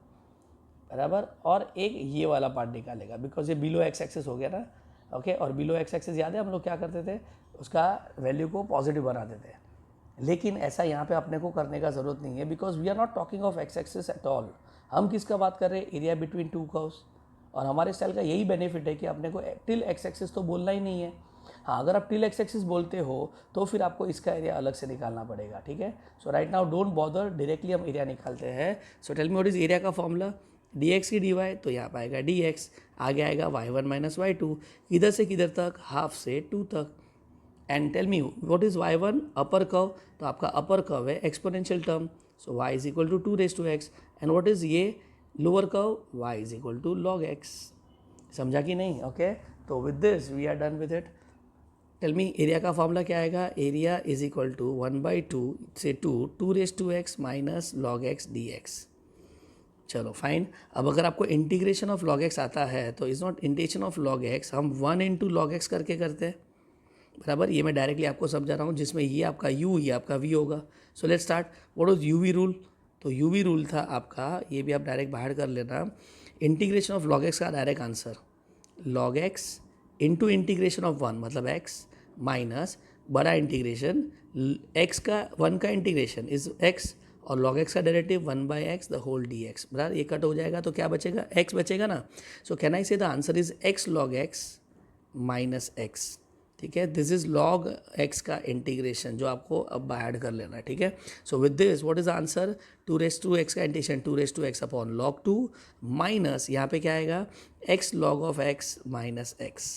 बराबर, और एक ये वाला पार्ट निकालेगा, बिकॉज ये बिलो एक्स एक्सिस हो गया ना, ओके। और बिलो एक्स एक्सिस याद है हम लोग क्या करते थे, उसका वैल्यू को पॉजिटिव बनाते थे, लेकिन ऐसा यहाँ पे अपने को करने का ज़रूरत नहीं है, because we are not talking of x axis at all. हम किसका बात कर रहे हैं, एरिया बिटवीन 2 कर्व्स। और हमारे स्टाइल का यही बेनिफिट है कि अपने को टिल एक्स एक्सिस तो बोलना ही नहीं है। हाँ, अगर आप टिल एक्स एक्सिस बोलते हो तो फिर आपको इसका एरिया अलग से निकालना पड़ेगा, ठीक है। So right now don't bother, directly हम एरिया निकालते हैं। So tell me what is area का फॉर्मूला, dx की dy, तो यहाँ पर आएगा dx, आगे आएगा y1 माइनस y2, किधर से किधर तक, हाफ से 2 तक। And tell me what is y1, upper curve, तो आपका अपर कर्व है exponential term, so y is equal to 2⁻x। And what is ये lower curve, y is equal to log x। समझा कि नहीं, ओके। तो with this we are done with it. Tell me area का formula क्या आएगा, area is equal to 1/2 से 2⁻x minus log x dx। चलो फाइन। अब अगर आपको इंटीग्रेशन ऑफ log x आता है तो is not integration of log x, हम 1 into log x करके करते हैं, बराबर। ये मैं डायरेक्टली आपको समझा रहा हूँ, जिसमें ये आपका u, ये आपका v होगा। So let's start, what was u v rule, तो u v रूल था आपका, ये भी आप डायरेक्ट बाहर कर लेना, इंटीग्रेशन ऑफ log x का direct answer log x into integration of 1 मतलब x माइनस बड़ा इंटीग्रेशन x का 1 का इंटीग्रेशन इज x और log x का derivative 1/x the whole dx बराबर ये कट हो जाएगा तो क्या बचेगा x बचेगा ना. सो कैन आई से the answer is x log x minus x. ठीक है, दिस इज लॉग x का इंटीग्रेशन जो आपको अब ऐड कर लेना है. ठीक है, so with this what is answer 2x का integration 2x upon log 2 minus यहाँ पे क्या आएगा x log of x minus x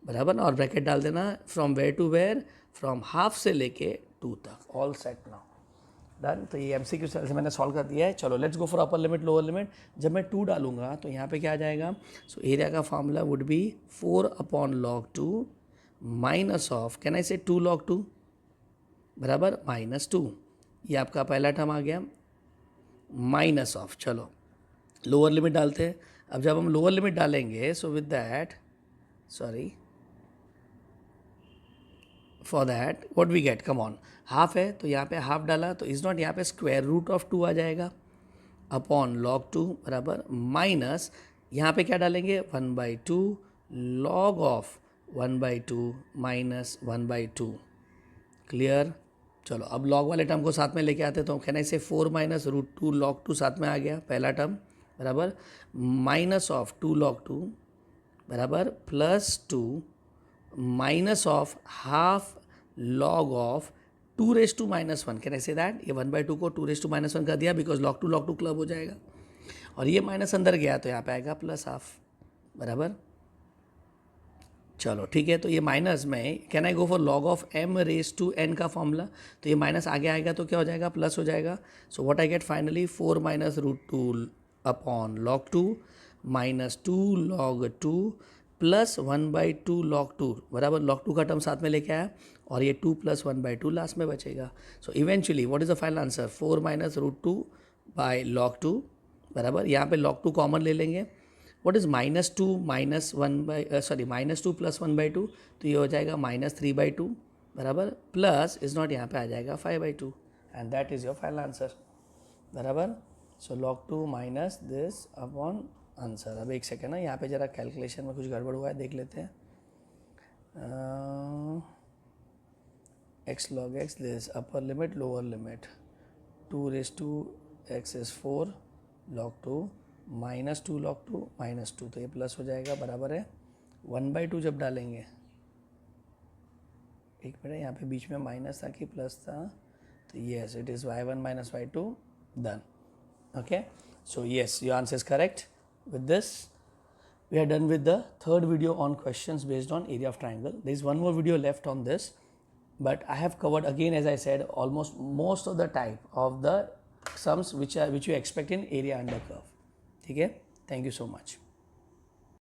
बराबर ना. और ब्रैकेट डाल देना from where to where from half से लेके 2 तक. All set now done. तो ये MCQ से मैंने सॉल्व कर दिया है. चलो let's go for upper limit lower limit. जब मैं 2 डालूंगा तो यहाँ पे क्या आ जाएगा. सो एरिया का formula would be 4 upon log 2 minus of can I से 2 log 2 बराबर माइनस 2. ये आपका पहला टर्म आ गया माइनस ऑफ. चलो लोअर लिमिट डालते हैं. अब जब हम लोअर लिमिट डालेंगे so with that sorry for that what we get come on half है तो यहाँ पे हाफ डाला तो इज़ नॉट यहाँ पे स्क्वायर रूट ऑफ 2 आ जाएगा अपॉन log 2 बराबर माइनस यहाँ पे क्या डालेंगे 1/2 log ऑफ 1/2 माइनस 1/2. क्लियर. चलो अब लॉग वाले टर्म को साथ में लेके आते तो कैन आई से 4 माइनस रूट 2 log 2 साथ में आ गया पहला टर्म बराबर माइनस ऑफ 2 log 2 बराबर plus 2 minus of half log of 2 minus 1. Can I say that ये 1/2 को 2 माइनस 1 कर दिया बिकॉज log 2 क्लब हो जाएगा और ये माइनस अंदर गया तो यहाँ पे आएगा प्लस हाफ बराबर. चलो ठीक है, तो ये माइनस में can I go for log of m raise to n का फॉर्मूला तो ये माइनस आगे आएगा तो क्या हो जाएगा प्लस हो जाएगा. So what I get finally 4 minus root 2 upon log 2 minus 2 log 2 plus 1/2 log 2 बराबर log 2 का टर्म साथ में लेके आया और ये 2 प्लस 1/2 लास्ट में बचेगा. So eventually what is the final answer 4 minus root 2 by log 2 बराबर. यहाँ पे log 2 कॉमन ले लेंगे. What is -2 minus 1 sorry -2 plus 1/2 तो ये हो जाएगा -3/2 बराबर प्लस इज नॉट यहाँ पे आ जाएगा 5/2 and that is your final answer बराबर. सो log 2 minus this upon answer. अब एक सेकेंड ना यहाँ पे ज़रा कैलकुलेशन में कुछ गड़बड़ हुआ है देख लेते हैं. x log x this upper limit lower limit 2x is 4 log 2 minus 2 log 2 minus 2 तो ये प्लस हो जाएगा बराबर है 1/2 जब डालेंगे. एक मिनट यहाँ पे बीच में माइनस था कि प्लस था तो yes it is y1 minus y2 done. Okay so yes your answer is correct. With this we are done with the third video on questions based on area of triangle. There is one more video left on this, but I have covered again as I said almost most of the type of the sums which you expect in area under curve. ठीक है, thank you so much.